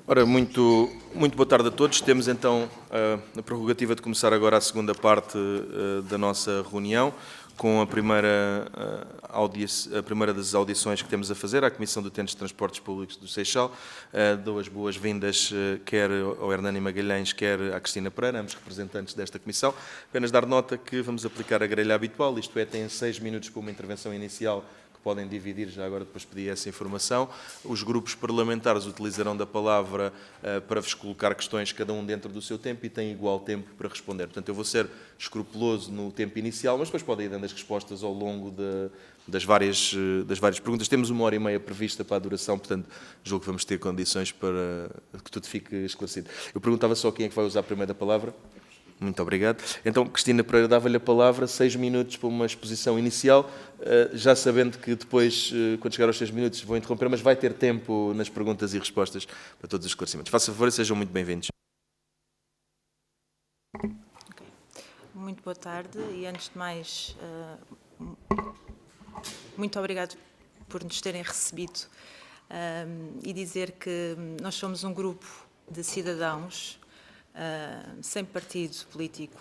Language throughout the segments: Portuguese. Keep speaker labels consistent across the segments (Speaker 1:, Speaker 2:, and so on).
Speaker 1: Ora, muito boa tarde a todos. Temos então a prerrogativa de começar agora a segunda parte da nossa reunião, com a primeira das audições que temos a fazer à Comissão de Utentes de Transportes Públicos do Seixal. Dou as boas-vindas quer ao Hernani Magalhães, quer à Cristina Pereira, ambos representantes desta Comissão. Apenas dar nota que vamos aplicar a grelha habitual, isto é, têm 6 minutos para uma intervenção inicial, podem dividir, já agora depois pedi essa informação. Os grupos parlamentares utilizarão da palavra para vos colocar questões, cada um dentro do seu tempo, e têm igual tempo para responder. Portanto, eu vou ser escrupuloso no tempo inicial, mas depois podem ir dando as respostas ao longo das várias perguntas. Temos 1h30 prevista para a duração, portanto, julgo que vamos ter condições para que tudo fique esclarecido. Eu perguntava só quem é que vai usar a primeira palavra. Muito obrigado. Então, Cristina Pereira, dava-lhe a palavra, 6 minutos para uma exposição inicial, já sabendo que depois, quando chegar aos 6 minutos, vou interromper, mas vai ter tempo nas perguntas e respostas para todos os esclarecimentos. Faça favor e sejam muito bem-vindos.
Speaker 2: Muito boa tarde e, antes de mais, muito obrigado por nos terem recebido e dizer que nós somos um grupo de cidadãos sem partido político,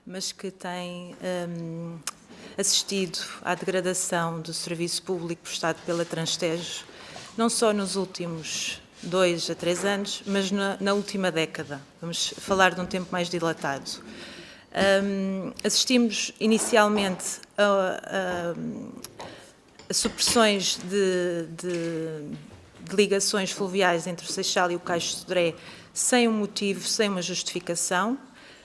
Speaker 2: mas que tem assistido à degradação do serviço público prestado pela Transtejo, não só nos últimos 2 a 3 anos, mas na última década. Vamos falar de um tempo mais dilatado. Assistimos inicialmente a supressões de ligações fluviais entre o Seixal e o Caixo de Sodré, sem um motivo, sem uma justificação.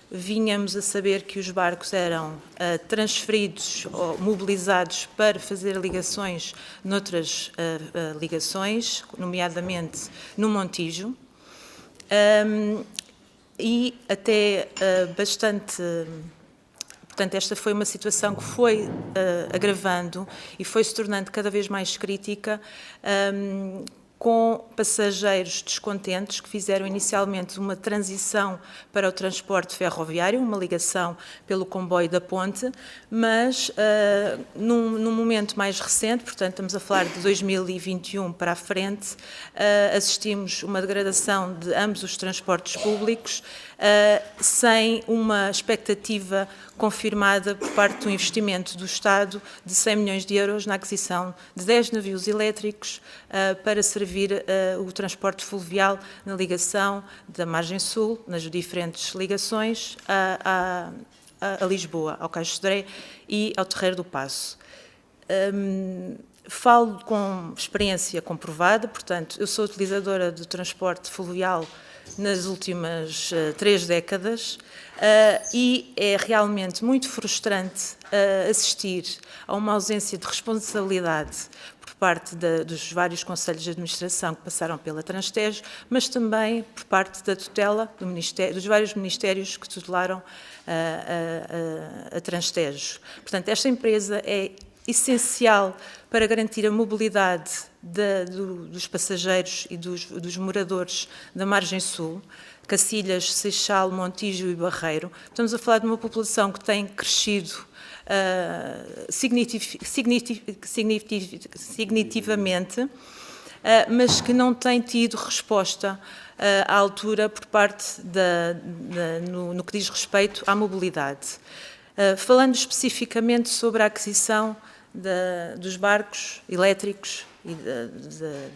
Speaker 2: Vínhamos a saber que os barcos eram transferidos ou mobilizados para fazer ligações noutras ligações, nomeadamente no Montijo, e até bastante... Portanto, esta foi uma situação que foi agravando e foi se tornando cada vez mais crítica, com passageiros descontentes que fizeram inicialmente uma transição para o transporte ferroviário, uma ligação pelo comboio da Ponte, mas num momento mais recente, portanto estamos a falar de 2021 para a frente, assistimos uma degradação de ambos os transportes públicos, sem uma expectativa confirmada por parte do investimento do Estado de 100 milhões de euros na aquisição de 10 navios elétricos para servir o transporte fluvial na ligação da Margem Sul, nas diferentes ligações a Lisboa, ao Caixo de Sodré e ao Terreiro do Paço. Falo com experiência comprovada, portanto, eu sou utilizadora do transporte fluvial nas últimas 3 décadas e é realmente muito frustrante assistir a uma ausência de responsabilidade por parte dos vários conselhos de administração que passaram pela Transtejo, mas também por parte da tutela dos vários ministérios que tutelaram a Transtejo. Portanto, esta empresa é essencial para garantir a mobilidade dos passageiros e dos moradores da Margem Sul, Cacilhas, Seixal, Montijo e Barreiro. Estamos a falar de uma população que tem crescido significativamente, mas que não tem tido resposta à altura por parte no que diz respeito à mobilidade. Falando especificamente sobre a aquisição dos barcos elétricos e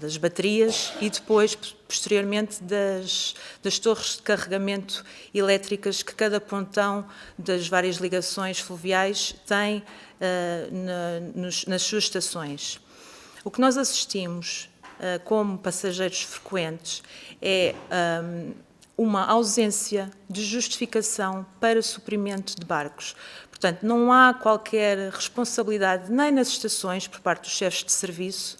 Speaker 2: das baterias e depois, posteriormente, das torres de carregamento elétricas que cada pontão das várias ligações fluviais tem nas suas estações. O que nós assistimos como passageiros frequentes é uma ausência de justificação para suprimento de barcos. Portanto, não há qualquer responsabilidade nem nas estações, por parte dos chefes de serviço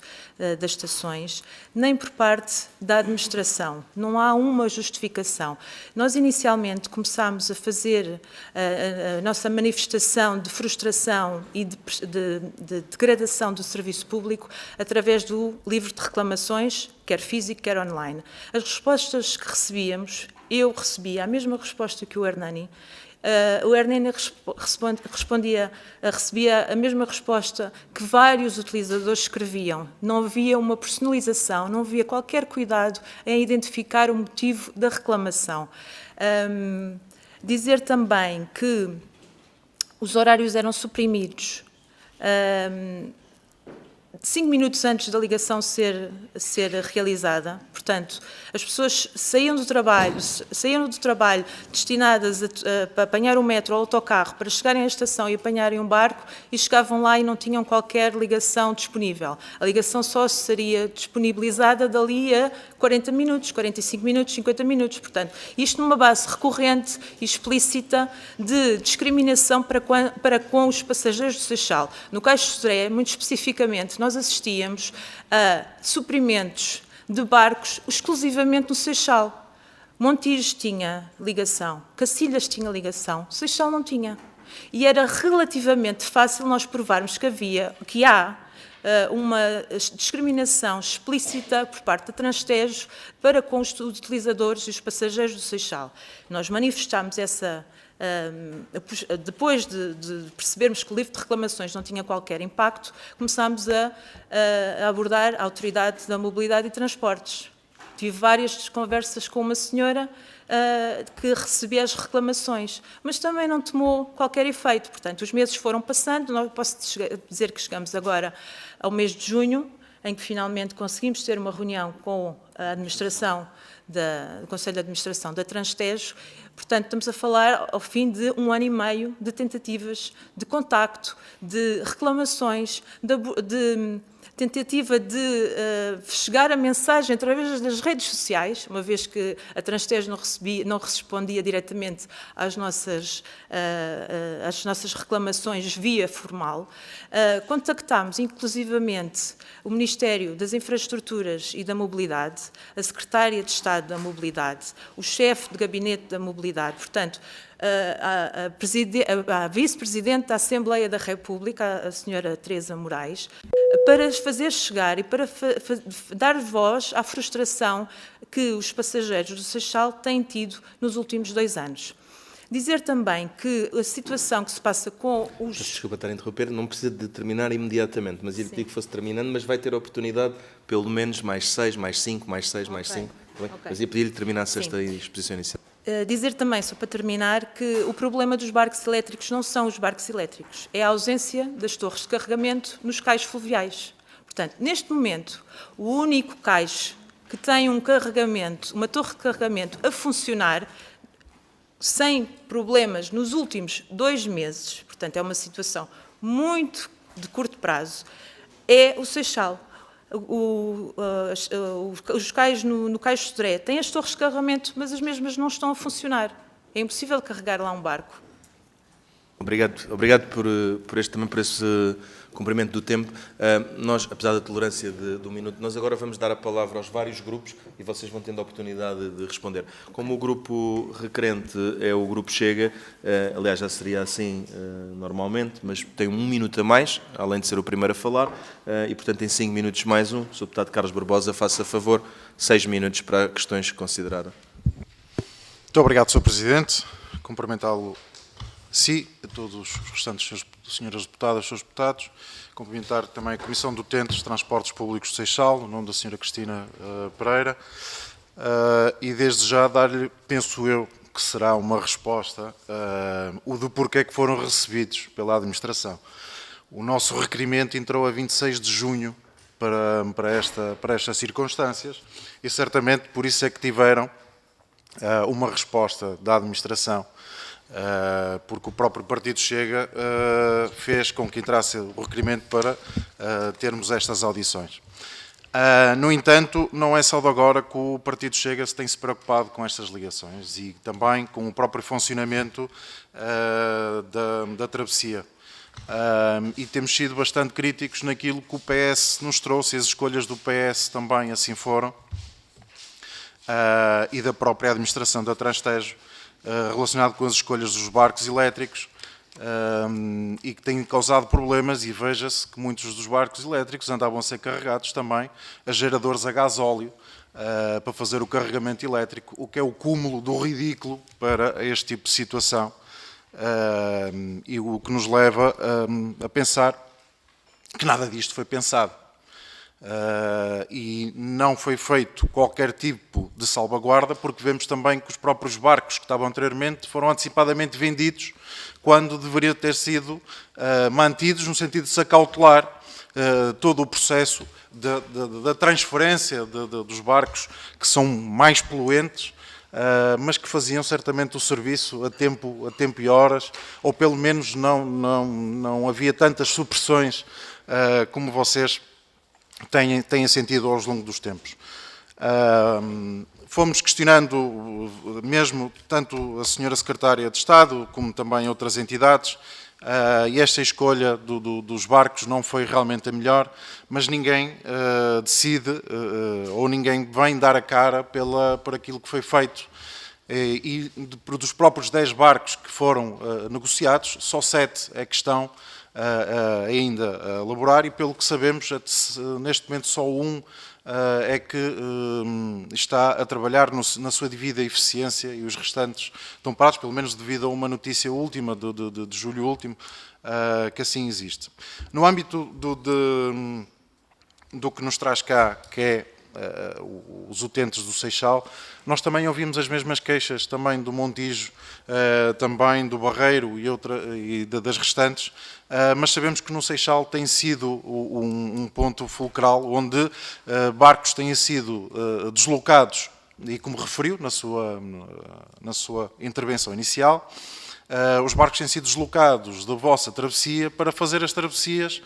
Speaker 2: das estações, nem por parte da administração. Não há uma justificação. Nós, inicialmente, começámos a fazer a nossa manifestação de frustração e de degradação do serviço público através do livro de reclamações, quer físico, quer online. As respostas que recebíamos, eu recebia a mesma resposta que o Hernani, o RNN recebia a mesma resposta que vários utilizadores escreviam. Não havia uma personalização, não havia qualquer cuidado em identificar o motivo da reclamação. Dizer também que os horários eram suprimidos 5 minutos antes da ligação ser realizada. Portanto, as pessoas saíam do trabalho destinadas a apanhar o metro ou o autocarro para chegarem à estação e apanharem um barco e chegavam lá e não tinham qualquer ligação disponível. A ligação só seria disponibilizada dali a 40 minutos, 45 minutos, 50 minutos. Portanto, isto numa base recorrente e explícita de discriminação para com os passageiros do Seixal. No Cais de Sodré, muito especificamente, nós assistíamos a suprimentos de barcos exclusivamente no Seixal. Montijo tinha ligação, Cacilhas tinha ligação, Seixal não tinha. E era relativamente fácil nós provarmos que há uma discriminação explícita por parte da Transtejo para com os utilizadores e os passageiros do Seixal. Nós manifestámos essa... depois de percebermos que o livro de reclamações não tinha qualquer impacto, começámos a abordar a Autoridade da Mobilidade e Transportes. Tive várias conversas com uma senhora que recebia as reclamações, mas também não tomou qualquer efeito. Portanto, os meses foram passando, não posso dizer que chegamos agora ao mês de junho, em que finalmente conseguimos ter uma reunião com a administração do Conselho de Administração da Transtejo. Portanto, estamos a falar ao fim de 1 ano e meio de tentativas de contacto, de reclamações, de tentativa de chegar a mensagem através das redes sociais, uma vez que a Transtejo não respondia diretamente às nossas reclamações via formal. Contactámos, inclusivamente, o Ministério das Infraestruturas e da Mobilidade, a Secretária de Estado da Mobilidade, o chefe de Gabinete da Mobilidade, portanto, a Vice-Presidente da Assembleia da República, a senhora Teresa Moraes, para fazer chegar e para dar voz à frustração que os passageiros do Seixal têm tido nos últimos 2 anos. Dizer também que a situação que se passa com os...
Speaker 1: Desculpa estar a interromper, não precisa de terminar imediatamente, mas ia pedir que fosse terminando, mas vai ter a oportunidade, pelo menos, mais 6, mais 5, mais 6, mais 5. Okay. Mas ia pedir-lhe que terminasse esta exposição inicial.
Speaker 2: Dizer também, só para terminar, que o problema dos barcos elétricos não são os barcos elétricos, é a ausência das torres de carregamento nos cais fluviais. Portanto, neste momento, o único cais que tem um carregamento, uma torre de carregamento a funcionar, sem problemas nos últimos 2 meses, portanto, é uma situação muito de curto prazo, é o Seixal. Os cais no Cais de Sodré têm as torres de carregamento, mas as mesmas não estão a funcionar. É impossível carregar lá um barco.
Speaker 1: Obrigado por esse cumprimento do tempo. Nós, apesar da tolerância de 1 minuto, nós agora vamos dar a palavra aos vários grupos e vocês vão tendo a oportunidade de responder. Como o grupo requerente é o grupo Chega, aliás, já seria assim normalmente, mas tem 1 minuto a mais, além de ser o primeiro a falar, e, portanto, tem 5 minutos mais um. O Sr. Deputado Carlos Barbosa, faça favor, 6 minutos para questões que consideraram.
Speaker 3: Muito obrigado, Sr. Presidente. Cumprimentá-lo a todos os restantes senhoras deputadas, senhores deputados. Cumprimentar também a Comissão de Utentes, Transportes Públicos de Seixal, no nome da senhora Cristina Pereira, e desde já dar-lhe, penso eu, que será uma resposta o do porquê que foram recebidos pela administração. O nosso requerimento entrou a 26 de junho para estas circunstâncias e certamente por isso é que tiveram uma resposta da administração, porque o próprio Partido Chega fez com que entrasse o requerimento para termos estas audições. No entanto, não é só de agora que o Partido Chega se tem se preocupado com estas ligações e também com o próprio funcionamento da travessia. E temos sido bastante críticos naquilo que o PS nos trouxe, as escolhas do PS também assim foram, e da própria administração da Transtejo, relacionado com as escolhas dos barcos elétricos, e que têm causado problemas, e veja-se que muitos dos barcos elétricos andavam a ser carregados também a geradores a gasóleo para fazer o carregamento elétrico, o que é o cúmulo do ridículo para este tipo de situação, E o que nos leva a pensar que nada disto foi pensado. E não foi feito qualquer tipo de salvaguarda, porque vemos também que os próprios barcos que estavam anteriormente foram antecipadamente vendidos, quando deveriam ter sido mantidos, no sentido de se acautelar todo o processo da transferência dos barcos, que são mais poluentes, mas que faziam certamente o serviço a tempo e horas, ou pelo menos não havia tantas supressões como vocês têm sentido ao longo dos tempos. Fomos questionando mesmo tanto a senhora Secretária de Estado como também outras entidades, e esta escolha dos barcos não foi realmente a melhor, mas ninguém decide ou ninguém vem dar a cara por aquilo que foi feito. E dos próprios 10 barcos que foram negociados, só 7 é que estão ainda a elaborar, e pelo que sabemos, neste momento só um é que está a trabalhar na sua devida eficiência, e os restantes estão parados, pelo menos devido a uma notícia última, de julho último, que assim existe. No âmbito do que nos traz cá, que é os utentes do Seixal, nós também ouvimos as mesmas queixas também do Montijo, também do Barreiro e das restantes, mas sabemos que no Seixal tem sido um ponto fulcral onde barcos têm sido deslocados, e como referiu na sua intervenção inicial, os barcos têm sido deslocados da vossa travessia para fazer as travessias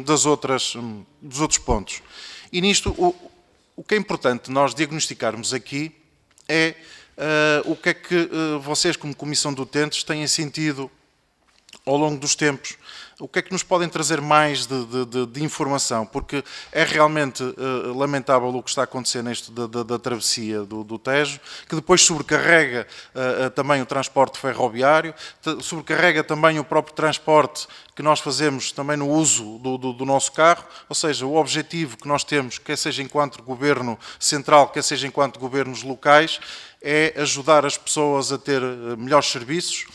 Speaker 3: dos outros pontos. E nisto, o que é importante nós diagnosticarmos aqui é o que é que vocês, como Comissão de Utentes, têm sentido ao longo dos tempos. O que é que nos podem trazer mais de informação? Porque é realmente lamentável o que está a acontecer neste da travessia do Tejo, que depois sobrecarrega também o transporte ferroviário, sobrecarrega também o próprio transporte que nós fazemos também no uso do nosso carro, ou seja, o objetivo que nós temos, quer seja enquanto Governo Central, quer seja enquanto Governos locais, é ajudar as pessoas a ter melhores serviços,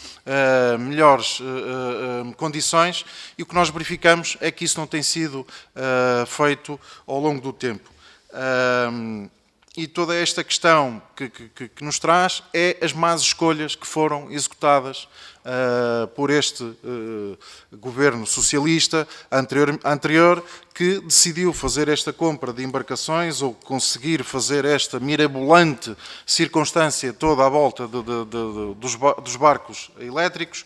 Speaker 3: melhores condições, e o que nós verificamos é que isso não tem sido feito ao longo do tempo. E toda esta questão que nos traz é as más escolhas que foram executadas por este governo socialista anterior, que decidiu fazer esta compra de embarcações, ou conseguir fazer esta mirabolante circunstância toda à volta dos barcos elétricos,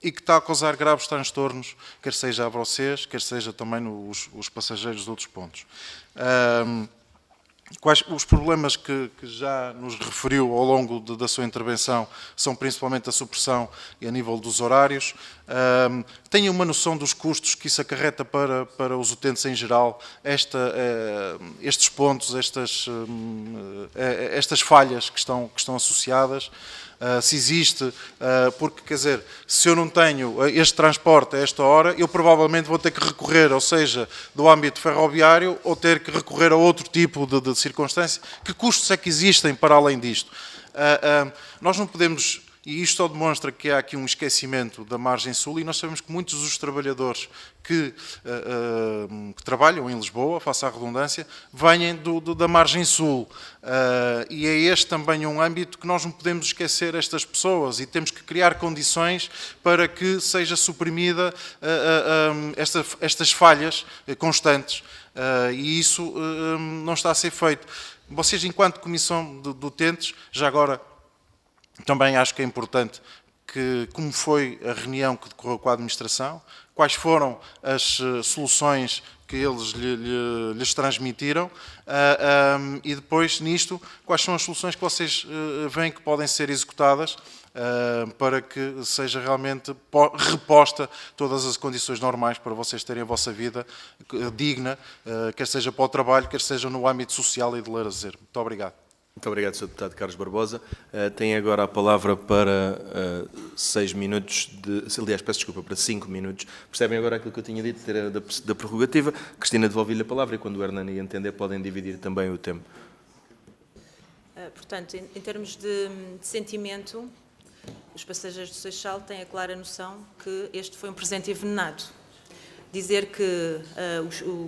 Speaker 3: e que está a causar graves transtornos, quer seja a vocês, quer seja também os passageiros de outros pontos. Os problemas que já nos referiu ao longo da sua intervenção são principalmente a supressão e a nível dos horários. Tenham uma noção dos custos que isso acarreta para os utentes em geral, estes pontos, estas falhas que estão associadas. Se existe, porque, quer dizer, se eu não tenho este transporte a esta hora, eu provavelmente vou ter que recorrer, ou seja, do âmbito ferroviário, ou ter que recorrer a outro tipo de circunstância. Que custos é que existem para além disto? Nós não podemos... E isto só demonstra que há aqui um esquecimento da margem sul, e nós sabemos que muitos dos trabalhadores que trabalham em Lisboa, faça a redundância, vêm da margem sul. E é este também um âmbito que nós não podemos esquecer estas pessoas, e temos que criar condições para que seja suprimida estas falhas constantes. E isso não está a ser feito. Vocês, enquanto Comissão de Utentes, já agora... Também acho que é importante que, como foi a reunião que decorreu com a administração, quais foram as soluções que eles lhes transmitiram, e depois, nisto, quais são as soluções que vocês veem que podem ser executadas para que seja realmente reposta todas as condições normais para vocês terem a vossa vida digna, quer seja para o trabalho, quer seja no âmbito social e de lazer. Muito obrigado.
Speaker 1: Muito obrigado, Sr. Deputado Carlos Barbosa. Tem agora a palavra para 6 minutos, aliás, peço desculpa, para 5 minutos. Percebem agora aquilo que eu tinha dito, ter da prerrogativa. Cristina, devolvi-lhe a palavra, e quando o Hernani entender, podem dividir também o tempo.
Speaker 2: Portanto, em termos de sentimento, os passageiros do Seixal têm a clara noção que este foi um presente envenenado. Dizer que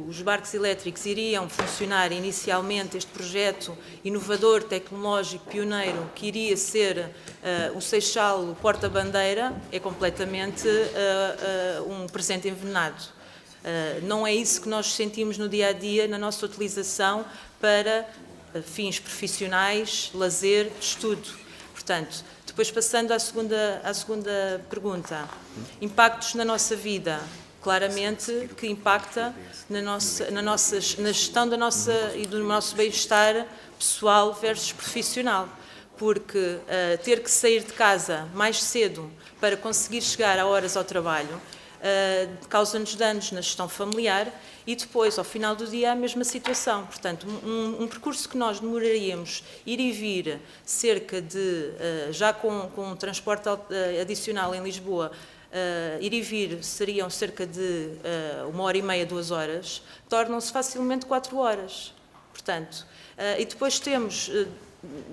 Speaker 2: os barcos elétricos iriam funcionar inicialmente, este projeto inovador, tecnológico, pioneiro, que iria ser o Seixal o porta-bandeira, é completamente um presente envenenado. Não é isso que nós sentimos no dia-a-dia, na nossa utilização para fins profissionais, lazer, estudo. Portanto, depois passando à segunda pergunta, impactos na nossa vida. Claramente que impacta na gestão da nossa e do nosso bem-estar pessoal versus profissional, porque ter que sair de casa mais cedo para conseguir chegar a horas ao trabalho causa-nos danos na gestão familiar e depois, ao final do dia, a mesma situação. Portanto, um percurso que nós demoraríamos ir e vir cerca de, já com um transporte adicional em Lisboa, ir e vir seriam cerca de 1h30, 2 horas, tornam-se facilmente 4 horas. Portanto, e depois temos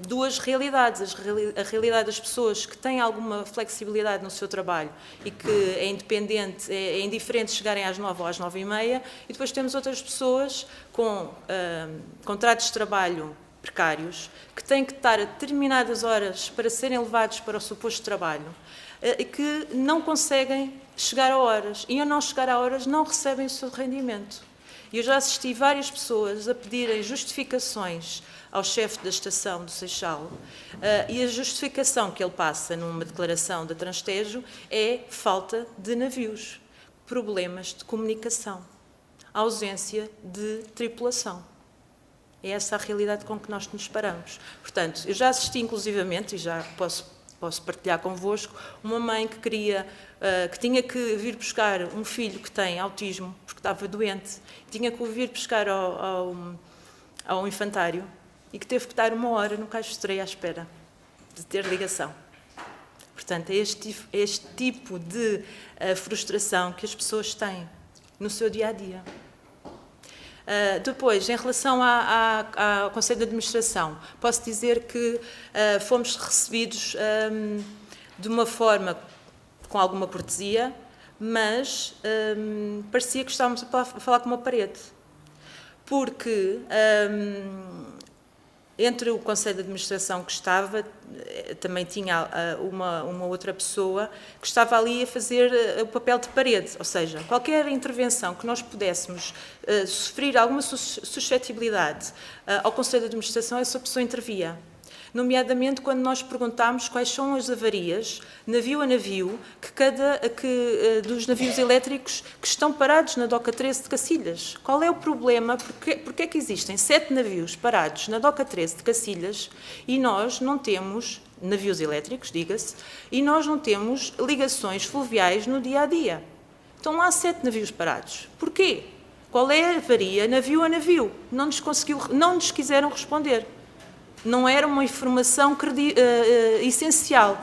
Speaker 2: duas realidades. A realidade das pessoas que têm alguma flexibilidade no seu trabalho e que é independente, é indiferente chegarem às 9 ou às 9h30, e depois temos outras pessoas com contratos de trabalho precários, que têm que estar a determinadas horas para serem levados para o seu posto de trabalho, e que não conseguem chegar a horas, e ao não chegar a horas não recebem o seu rendimento. E eu já assisti várias pessoas a pedirem justificações ao chefe da estação do Seixal, e a justificação que ele passa numa declaração da Transtejo é falta de navios, problemas de comunicação, ausência de tripulação. É essa a realidade com que nós nos paramos. Portanto, eu já assisti inclusivamente, e já posso partilhar convosco, uma mãe que que tinha que vir buscar um filho que tem autismo, porque estava doente, tinha que o vir buscar ao infantário e que teve que estar 1 hora no caixa de estreia à espera de ter ligação. Portanto, é este tipo de frustração que as pessoas têm no seu dia-a-dia. Depois, em relação ao Conselho de Administração, posso dizer que fomos recebidos de uma forma com alguma cortesia, mas parecia que estávamos a falar com uma parede, porque entre o Conselho de Administração que estava, também tinha uma outra pessoa que estava ali a fazer o papel de parede, ou seja, qualquer intervenção que nós pudéssemos sofrer alguma suscetibilidade ao Conselho de Administração, essa pessoa intervia. Nomeadamente quando nós perguntámos quais são as avarias, navio a navio, dos navios elétricos que estão parados na Doca 13 de Cacilhas. Qual é o problema? Porque é que existem 7 navios parados na Doca 13 de Cacilhas e nós não temos, navios elétricos, diga-se, e nós não temos ligações fluviais no dia-a-dia? Estão lá 7 navios parados. Porquê? Qual é a avaria navio a navio? Não nos quiseram responder. Não era uma informação essencial.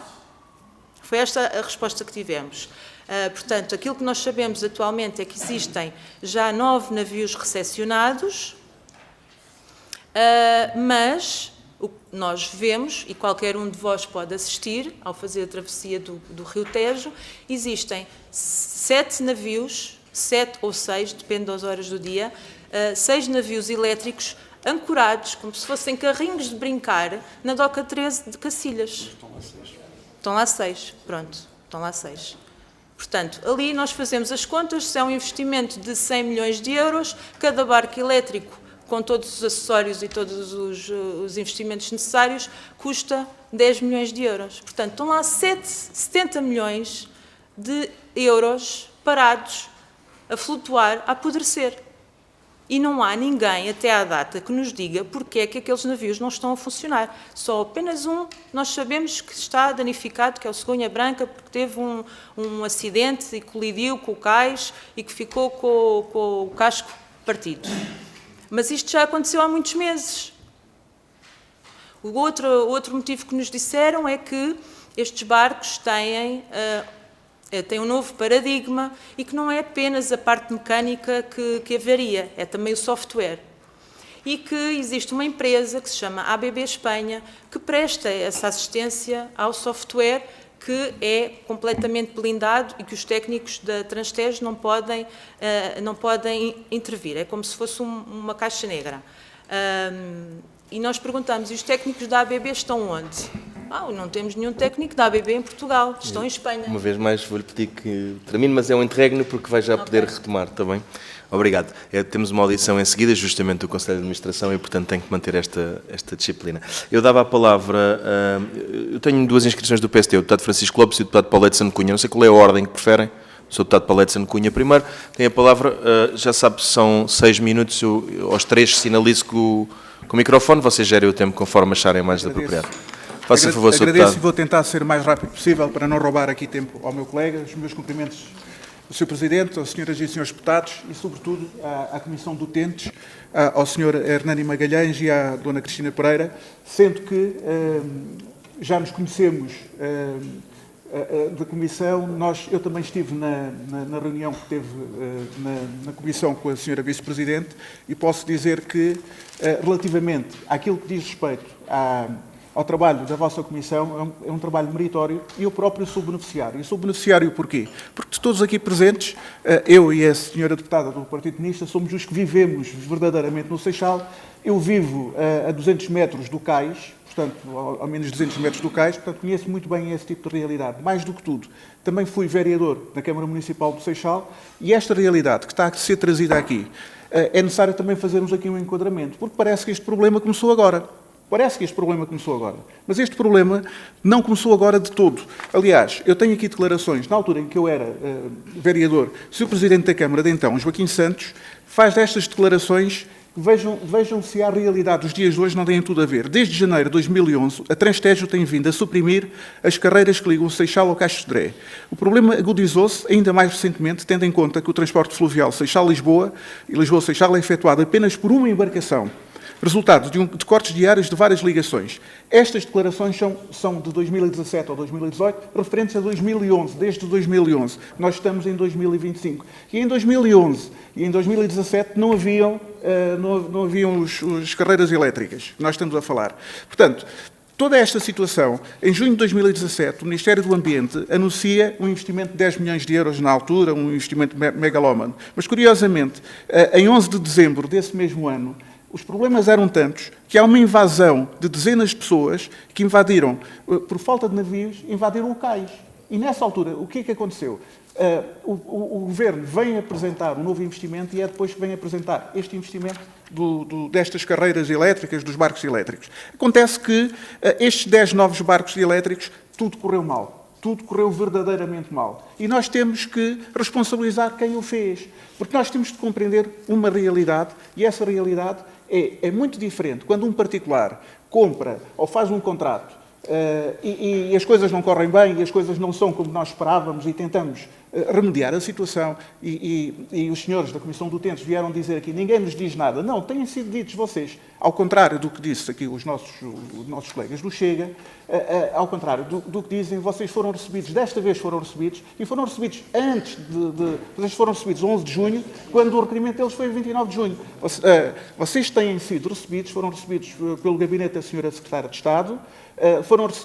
Speaker 2: Foi esta a resposta que tivemos. Portanto, aquilo que nós sabemos atualmente é que existem já 9 navios recepcionados, mas o que nós vemos, e qualquer um de vós pode assistir ao fazer a travessia do Rio Tejo, existem 7 navios, 7 ou 6, depende das horas do dia, 6 navios elétricos ancorados, como se fossem carrinhos de brincar, na Doca 13 de Cacilhas. Estão lá 6, pronto, estão lá 6. Portanto, ali nós fazemos as contas, se é um investimento de 100 milhões de euros, cada barco elétrico, com todos os acessórios e todos os investimentos necessários, custa 10 milhões de euros. Portanto, estão lá 70 milhões de euros parados, a flutuar, a apodrecer. E não há ninguém, até à data, que nos diga porque é que aqueles navios não estão a funcionar. Só apenas um nós sabemos que está danificado, que é o Cegonha Branca, porque teve um acidente e colidiu com o cais e que ficou com o casco partido. Mas isto já aconteceu há muitos meses. O outro motivo que nos disseram é que estes barcos têm um novo paradigma e que não é apenas a parte mecânica que avaria, é também o software. E que existe uma empresa que se chama ABB Espanha que presta essa assistência ao software que é completamente blindado e que os técnicos da Transtejo não podem intervir. É como se fosse uma caixa negra. E nós perguntamos, e os técnicos da ABB estão onde? Não temos nenhum técnico da ABB em Portugal, estão em Espanha.
Speaker 1: Uma vez mais vou-lhe pedir que termine, mas é um interregno porque vai já poder retomar, está bem? Obrigado. Temos uma audição em seguida, justamente do Conselho de Administração, e, portanto, tenho que manter esta disciplina. Eu dava a palavra... eu tenho duas inscrições do PST, o deputado Francisco Lopes e o deputado Paulo Edson Cunha. Não sei qual é a ordem que preferem. Sou o deputado Paulo Edson Cunha primeiro. Tem a palavra, já sabe, são 6 minutos. Eu, aos 3, sinalizo com o microfone. Vocês gerem o tempo conforme acharem mais apropriado. Faça favor, Sr.
Speaker 4: Agradeço e vou tentar ser o mais rápido possível para não roubar aqui tempo ao meu colega. Os meus cumprimentos ao Sr. Presidente, às senhoras e senhores deputados e, sobretudo, à Comissão de Utentes, ao Sr. Hernani Magalhães e à Dona Cristina Pereira, sendo que já nos conhecemos da Comissão. Eu também estive na reunião que teve na Comissão com a senhora Vice-Presidente e posso dizer que, relativamente àquilo que diz respeito ao trabalho da vossa Comissão, é um trabalho meritório e eu próprio sou beneficiário. E sou beneficiário porquê? Porque de todos aqui presentes, eu e a senhora deputada do Partido Comunista somos os que vivemos verdadeiramente no Seixal. Eu vivo a 200 metros do cais, portanto, ao menos 200 metros do cais, portanto, conheço muito bem esse tipo de realidade. Mais do que tudo, também fui vereador na Câmara Municipal do Seixal e esta realidade que está a ser trazida aqui, é necessário também fazermos aqui um enquadramento, porque parece que este problema começou agora. Mas este problema não começou agora de todo. Aliás, eu tenho aqui declarações, na altura em que eu era vereador, o Sr. Presidente da Câmara de então, Joaquim Santos, faz destas declarações. Vejam se a realidade dos dias de hoje não têm tudo a ver. Desde janeiro de 2011, a Transtejo tem vindo a suprimir as carreiras que ligam o Seixal ao Caixo de Sodré. O problema agudizou-se ainda mais recentemente, tendo em conta que o transporte fluvial Seixal-Lisboa e Lisboa-Seixal é efetuado apenas por uma embarcação, resultado de cortes diários de várias ligações. Estas declarações são de 2017 ou 2018, referentes a 2011, desde 2011. Nós estamos em 2025. E em 2011 e em 2017 não haviam as carreiras elétricas que nós estamos a falar. Portanto, toda esta situação, em junho de 2017, o Ministério do Ambiente anuncia um investimento de 10 milhões de euros na altura, um investimento megalómano. Mas, curiosamente, em 11 de dezembro desse mesmo ano, os problemas eram tantos que há uma invasão de dezenas de pessoas que invadiram, por falta de navios, invadiram o cais. E nessa altura, o que é que aconteceu? O Governo vem apresentar um novo investimento e é depois que vem apresentar este investimento destas carreiras elétricas, dos barcos elétricos. Acontece que estes 10 novos barcos elétricos, tudo correu mal. Tudo correu verdadeiramente mal. E nós temos que responsabilizar quem o fez. Porque nós temos de compreender uma realidade e essa realidade é muito diferente. Quando um particular compra ou faz um contrato e as coisas não correm bem e as coisas não são como nós esperávamos e tentamos remediar a situação e os senhores da Comissão de Utentes vieram dizer aqui, ninguém nos diz nada. Não, têm sido ditos vocês. Ao contrário do que disse aqui os nossos colegas do Chega, ao contrário do que dizem, vocês foram recebidos, desta vez foram recebidos, e foram recebidos antes vocês foram recebidos 11 de junho, quando o requerimento deles foi 29 de junho. Vocês têm sido recebidos, foram recebidos pelo gabinete da senhora Secretária de Estado,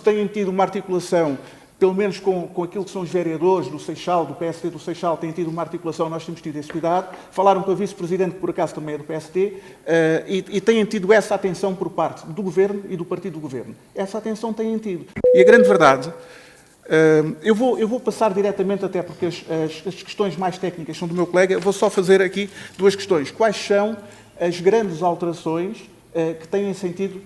Speaker 4: têm tido uma articulação, pelo menos com aquilo que são os vereadores do Seixal, do PSD do Seixal, têm tido uma articulação, nós temos tido esse cuidado. Falaram com a Vice-Presidente, que por acaso também é do PSD, e têm tido essa atenção por parte do Governo e do Partido do Governo. Essa atenção têm tido. E a grande verdade, eu vou passar diretamente, até porque as questões mais técnicas são do meu colega, eu vou só fazer aqui duas questões. Quais são as grandes alterações que têm sentido,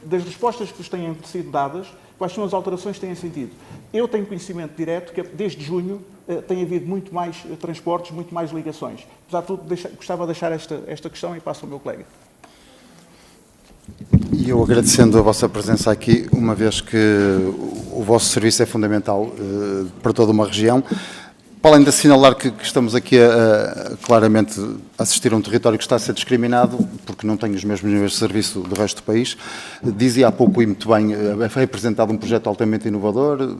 Speaker 4: das respostas que vos têm sido dadas, quais são as alterações que têm sentido? Eu tenho conhecimento direto que desde junho tem havido muito mais transportes, muito mais ligações. Apesar de tudo, gostava de deixar esta questão e passo ao meu colega.
Speaker 5: E eu agradecendo a vossa presença aqui, uma vez que o vosso serviço é fundamental para toda uma região. Para além de assinalar que estamos aqui a claramente assistir a um território que está a ser discriminado, porque não tem os mesmos níveis de serviço do resto do país, dizia há pouco e muito bem, foi apresentado um projeto altamente inovador,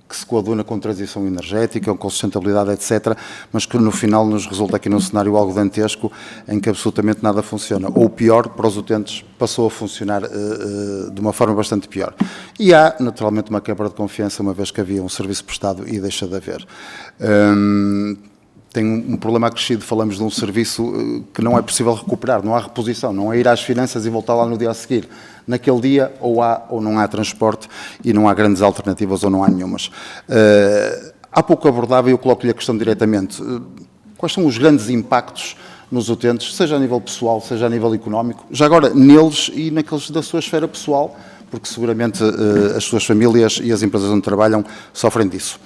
Speaker 5: que se coaduna com transição energética, com sustentabilidade, etc., mas que no final nos resulta aqui num cenário algo dantesco em que absolutamente nada funciona. Ou pior, para os utentes, passou a funcionar de uma forma bastante pior. E há, naturalmente, uma quebra de confiança, uma vez que havia um serviço prestado e deixa de haver. Tem um problema acrescido, falamos de um serviço que não é possível recuperar, não há reposição, não é ir às finanças e voltar lá no dia a seguir. Naquele dia ou há ou não há transporte e não há grandes alternativas ou não há nenhumas. Há pouco abordava e eu coloco-lhe a questão diretamente. Quais são os grandes impactos nos utentes, seja a nível pessoal, seja a nível económico, já agora neles e naqueles da sua esfera pessoal, porque seguramente as suas famílias e as empresas onde trabalham sofrem disso.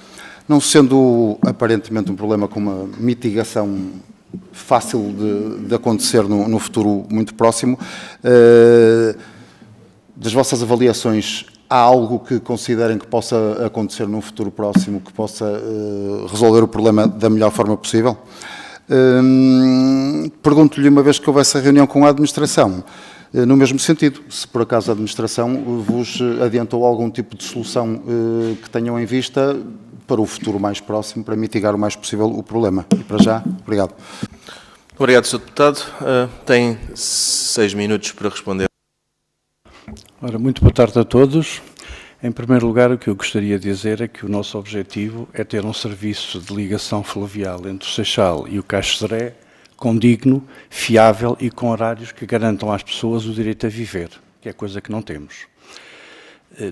Speaker 5: Não sendo aparentemente um problema com uma mitigação fácil de acontecer no futuro muito próximo, das vossas avaliações, há algo que considerem que possa acontecer num futuro próximo, que possa resolver o problema da melhor forma possível? Pergunto-lhe, uma vez que houvesse a reunião com a administração, no mesmo sentido, se por acaso a administração vos adiantou algum tipo de solução que tenham em vista para o futuro mais próximo, para mitigar o mais possível o problema. E para já, obrigado.
Speaker 1: Obrigado, Sr. Deputado. Tem 6 minutos para responder.
Speaker 6: Ora, muito boa tarde a todos. Em primeiro lugar, o que eu gostaria de dizer é que o nosso objetivo é ter um serviço de ligação fluvial entre o Seixal e o Caixo Seré condigno, fiável e com horários que garantam às pessoas o direito a viver, que é coisa que não temos.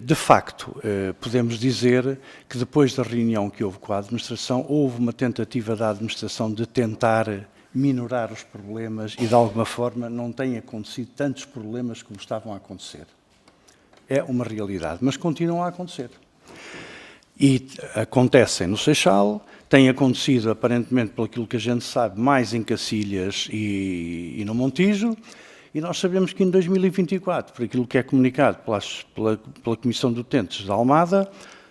Speaker 6: De facto, podemos dizer que depois da reunião que houve com a administração, houve uma tentativa da administração de tentar minorar os problemas e, de alguma forma, não têm acontecido tantos problemas como estavam a acontecer. É uma realidade, mas continuam a acontecer. E acontecem no Seixal, têm acontecido, aparentemente, pelo que a gente sabe, mais em Cacilhas e no Montijo, e nós sabemos que em 2024, por aquilo que é comunicado pela Comissão de Utentes de Almada,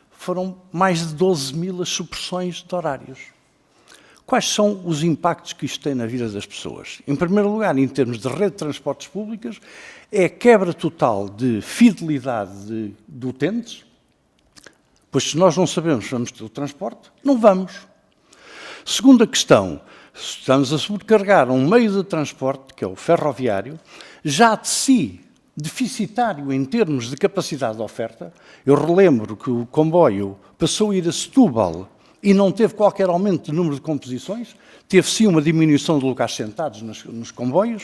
Speaker 6: foram mais de 12 mil as supressões de horários. Quais são os impactos que isto tem na vida das pessoas? Em primeiro lugar, em termos de rede de transportes públicos, é a quebra total de fidelidade de utentes, pois se nós não sabemos se vamos ter o transporte, não vamos. Segunda questão, estamos a sobrecarregar um meio de transporte, que é o ferroviário, já de si deficitário em termos de capacidade de oferta. Eu relembro que o comboio passou a ir a Setúbal e não teve qualquer aumento de número de composições, teve sim uma diminuição de lugares sentados nos comboios.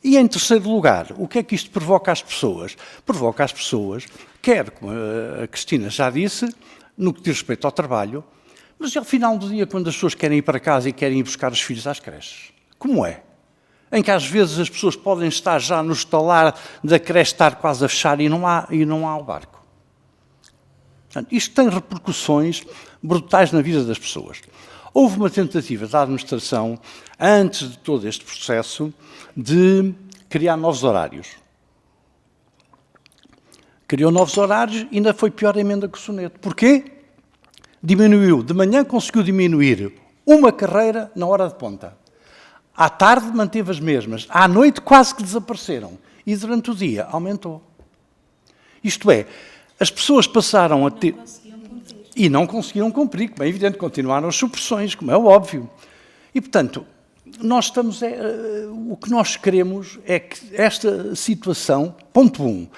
Speaker 6: E em terceiro lugar, o que é que isto provoca às pessoas? Provoca às pessoas, quer, como a Cristina já disse, no que diz respeito ao trabalho, mas ao final do dia, quando as pessoas querem ir para casa e querem ir buscar os filhos às creches, como é? Em que às vezes as pessoas podem estar já no estalar da creche estar quase a fechar e não há o barco. Portanto, isto tem repercussões brutais na vida das pessoas. Houve uma tentativa da administração, antes de todo este processo, de criar novos horários. Criou novos horários e ainda foi pior a emenda que o soneto. Porquê? Diminuiu. De manhã conseguiu diminuir uma carreira na hora de ponta. À tarde manteve as mesmas. À noite quase que desapareceram. E durante o dia aumentou. Isto é, as pessoas passaram a ter... E não conseguiram cumprir, como é evidente, continuaram as supressões, como é óbvio. E, portanto, nós estamos... o que nós queremos é que esta situação, ponto 1,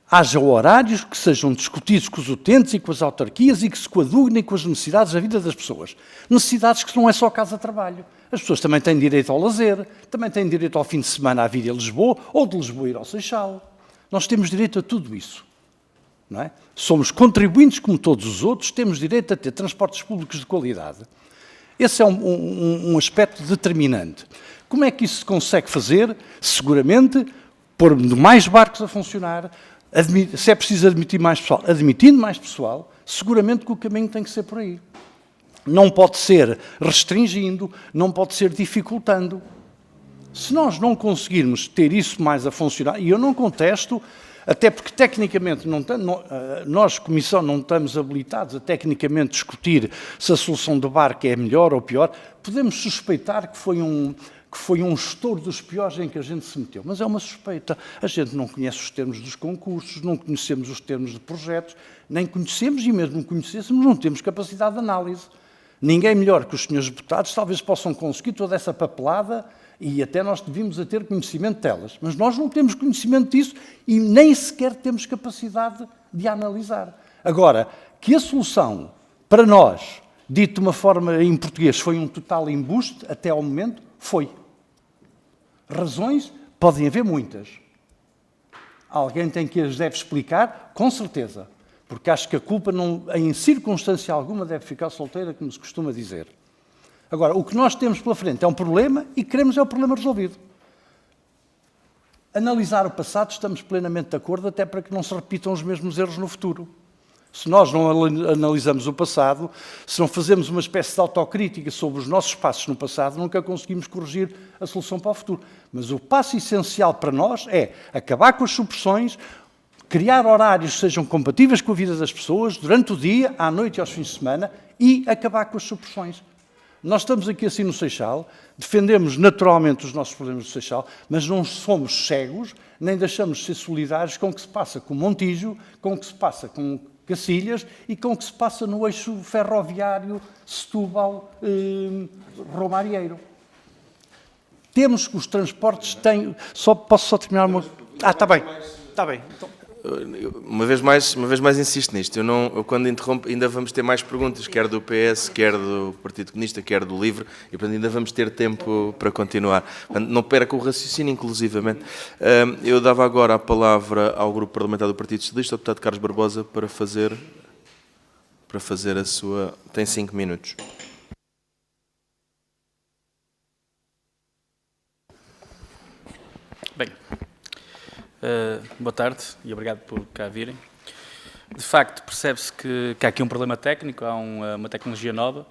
Speaker 6: haja horários que sejam discutidos com os utentes e com as autarquias e que se coadunem com as necessidades da vida das pessoas. Necessidades que não é só casa-trabalho. As pessoas também têm direito ao lazer, também têm direito ao fim de semana a vir a Lisboa ou de Lisboa ir ao Seixal. Nós temos direito a tudo isso. Não é? Somos contribuintes como todos os outros, temos direito a ter transportes públicos de qualidade. Esse é um aspecto determinante. Como é que isso se consegue fazer? Seguramente, pôr mais barcos a funcionar, se é preciso admitir mais pessoal, admitindo mais pessoal, seguramente que o caminho tem que ser por aí. Não pode ser restringindo, não pode ser dificultando. Se nós não conseguirmos ter isso mais a funcionar, e eu não contesto Até porque, tecnicamente, nós, Comissão, não estamos habilitados a tecnicamente discutir se a solução do barco é melhor ou pior. Podemos suspeitar que foi um estouro dos piores em que a gente se meteu, mas é uma suspeita. A gente não conhece os termos dos concursos, não conhecemos os termos de projetos, nem conhecemos, e mesmo que conhecêssemos, não temos capacidade de análise. Ninguém melhor que os senhores deputados talvez possam conseguir toda essa papelada, e até nós devíamos ter conhecimento delas, mas nós não temos conhecimento disso e nem sequer temos capacidade de analisar. Agora, que a solução, para nós, dito de uma forma em português, foi um total embuste, até ao momento, foi. Razões podem haver muitas. Alguém tem que as deve explicar, com certeza, porque acho que a culpa, não, em circunstância alguma, deve ficar solteira, como se costuma dizer. Agora, o que nós temos pela frente é um problema e queremos é o problema resolvido. Analisar o passado, estamos plenamente de acordo, até para que não se repitam os mesmos erros no futuro. Se nós não analisamos o passado, se não fazemos uma espécie de autocrítica sobre os nossos passos no passado, nunca conseguimos corrigir a solução para o futuro. Mas o passo essencial para nós é acabar com as supressões, criar horários que sejam compatíveis com a vida das pessoas, durante o dia, à noite e aos fins de semana, e acabar com as supressões. Nós estamos aqui assim no Seixal, defendemos naturalmente os nossos problemas do Seixal, mas não somos cegos, nem deixamos de ser solidários com o que se passa com Montijo, com o que se passa com Cacilhas e com o que se passa no eixo ferroviário Setúbal-Romarieiro. Temos que os transportes têm... Posso só terminar uma... está bem. Está bem. Então...
Speaker 1: Uma vez mais insisto nisto. Eu quando interrompo, ainda vamos ter mais perguntas, quer do PS, quer do Partido Comunista, quer do LIVRE, e portanto ainda vamos ter tempo para continuar. Portanto, não perca o raciocínio, inclusivamente. Eu dava agora a palavra ao Grupo Parlamentar do Partido Socialista, ao deputado Carlos Barbosa, para fazer a sua... Tem 5 minutos.
Speaker 7: Bem, boa tarde e obrigado por cá virem. De facto, percebe-se que há aqui um problema técnico, há uma tecnologia nova.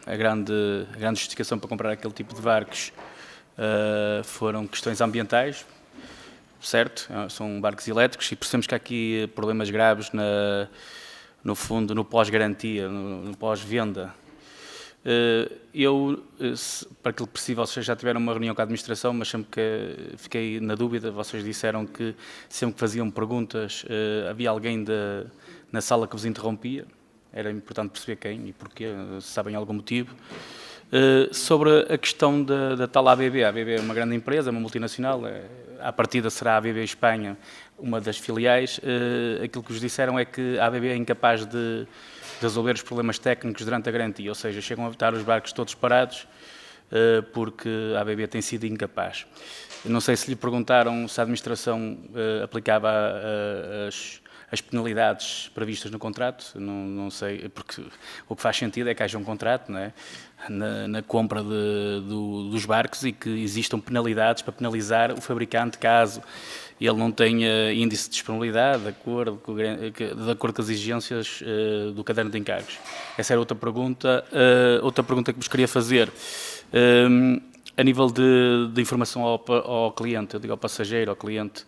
Speaker 7: A grande justificação para comprar aquele tipo de barcos foram questões ambientais, certo? São barcos elétricos e percebemos que há aqui problemas graves no fundo, no pós-garantia, no pós-venda. Para aquilo possível, vocês já tiveram uma reunião com a administração, mas sempre que fiquei na dúvida, vocês disseram que sempre que faziam perguntas havia alguém na sala que vos interrompia. Era importante perceber quem e porquê, se sabem algum motivo. Sobre a questão da tal ABB. A ABB é uma grande empresa, uma multinacional, à partida será a ABB Espanha, uma das filiais. Aquilo que vos disseram é que a ABB é incapaz de resolver os problemas técnicos durante a garantia, ou seja, chegam a estar os barcos todos parados porque a ABB tem sido incapaz. Eu não sei se lhe perguntaram se a administração aplicava as penalidades previstas no contrato, não sei, porque o que faz sentido é que haja um contrato, não é? Na compra dos barcos e que existam penalidades para penalizar o fabricante caso ele não tenha índice de disponibilidade de acordo com as exigências do caderno de encargos. Essa era outra pergunta. Outra pergunta que vos queria fazer, a nível de informação ao cliente, eu digo ao passageiro, ao cliente,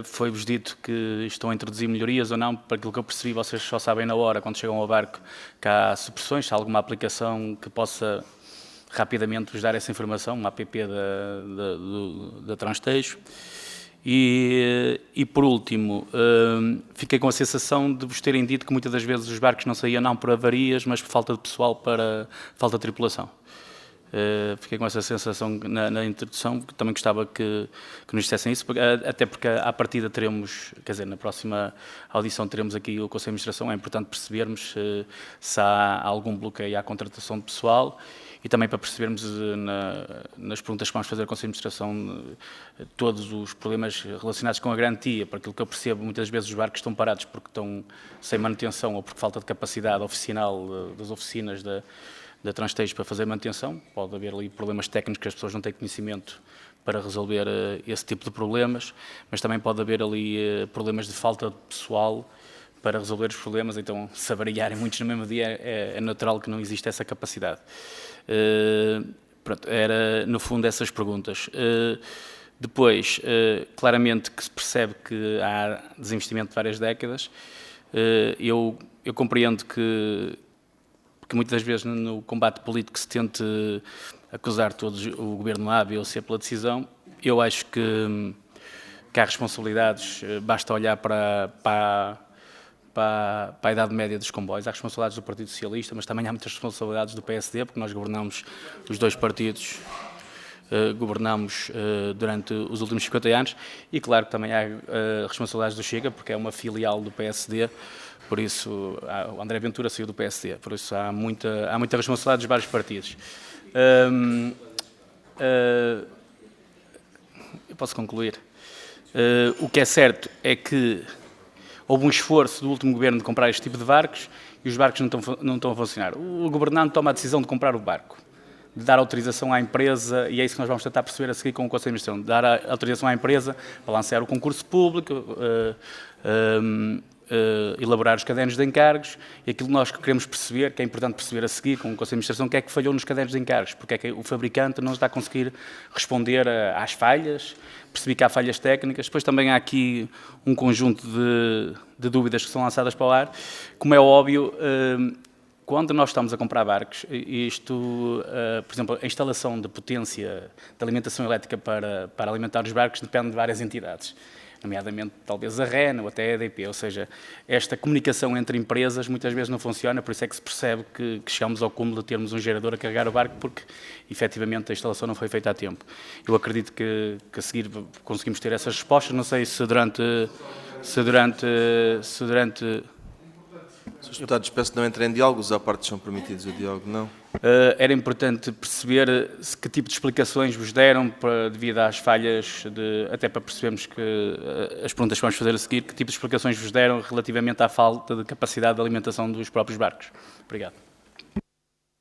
Speaker 7: foi-vos dito que estão a introduzir melhorias ou não? Para aquilo que eu percebi, vocês só sabem na hora, quando chegam ao barco, que há supressões, se há alguma aplicação que possa rapidamente vos dar essa informação, uma app da Transtejo. E por último, fiquei com a sensação de vos terem dito que muitas das vezes os barcos não saíam não por avarias, mas por falta de pessoal, para falta de tripulação. Fiquei com essa sensação na introdução, que também gostava que nos dissessem isso, até porque à partida teremos, quer dizer, na próxima audição teremos aqui o Conselho de Administração, é importante percebermos se há algum bloqueio à contratação de pessoal e também para percebermos nas perguntas que vamos fazer ao Conselho de Administração todos os problemas relacionados com a garantia, para aquilo que eu percebo, muitas vezes os barcos estão parados porque estão sem manutenção ou por falta de capacidade oficinal das oficinas da Transtejo para fazer manutenção. Pode haver ali problemas técnicos que as pessoas não têm conhecimento para resolver esse tipo de problemas, mas também pode haver ali problemas de falta de pessoal para resolver os problemas, então se avariarem muitos no mesmo dia é natural que não exista essa capacidade. Pronto, era no fundo essas perguntas. Depois, claramente que se percebe que há desinvestimento de várias décadas. Eu compreendo que muitas das vezes no combate político se tente acusar todos o governo A, B ou C pela decisão. Eu acho que há responsabilidades, basta olhar para a idade média dos comboios, há responsabilidades do Partido Socialista, mas também há muitas responsabilidades do PSD, porque nós governamos, os dois partidos governamos durante os últimos 50 anos, e claro que também há responsabilidades do Chega, porque é uma filial do PSD, por isso, o André Ventura saiu do PSD, por isso há muita responsabilidade dos vários partidos. Eu posso concluir. O que é certo é que houve um esforço do último governo de comprar este tipo de barcos e os barcos não estão a funcionar. O governante toma a decisão de comprar o barco, de dar autorização à empresa, e é isso que nós vamos tentar perceber a seguir com o Conselho de Administração, de dar a autorização à empresa para lançar o concurso público, elaborar os cadernos de encargos, e aquilo que nós queremos perceber, que é importante perceber a seguir com o Conselho de Administração, o que é que falhou nos cadernos de encargos, porque é que o fabricante não está a conseguir responder às falhas, percebi que há falhas técnicas. Depois também há aqui um conjunto de dúvidas que são lançadas para o ar. Como é óbvio, quando nós estamos a comprar barcos, por exemplo, a instalação de potência de alimentação elétrica para alimentar os barcos depende de várias entidades, nomeadamente talvez a REN ou até a EDP, ou seja, esta comunicação entre empresas muitas vezes não funciona, por isso é que se percebe que chegamos ao cúmulo de termos um gerador a carregar o barco, porque efetivamente a instalação não foi feita a tempo. Eu acredito que a seguir conseguimos ter essas respostas, não sei se durante
Speaker 1: Os deputados, peço que não entrem em diálogos, à parte são permitidos o diálogo, não?
Speaker 7: Era importante perceber que tipo de explicações vos deram devido às falhas, até para percebermos que as perguntas que vamos fazer a seguir, que tipo de explicações vos deram relativamente à falta de capacidade de alimentação dos próprios barcos. Obrigado.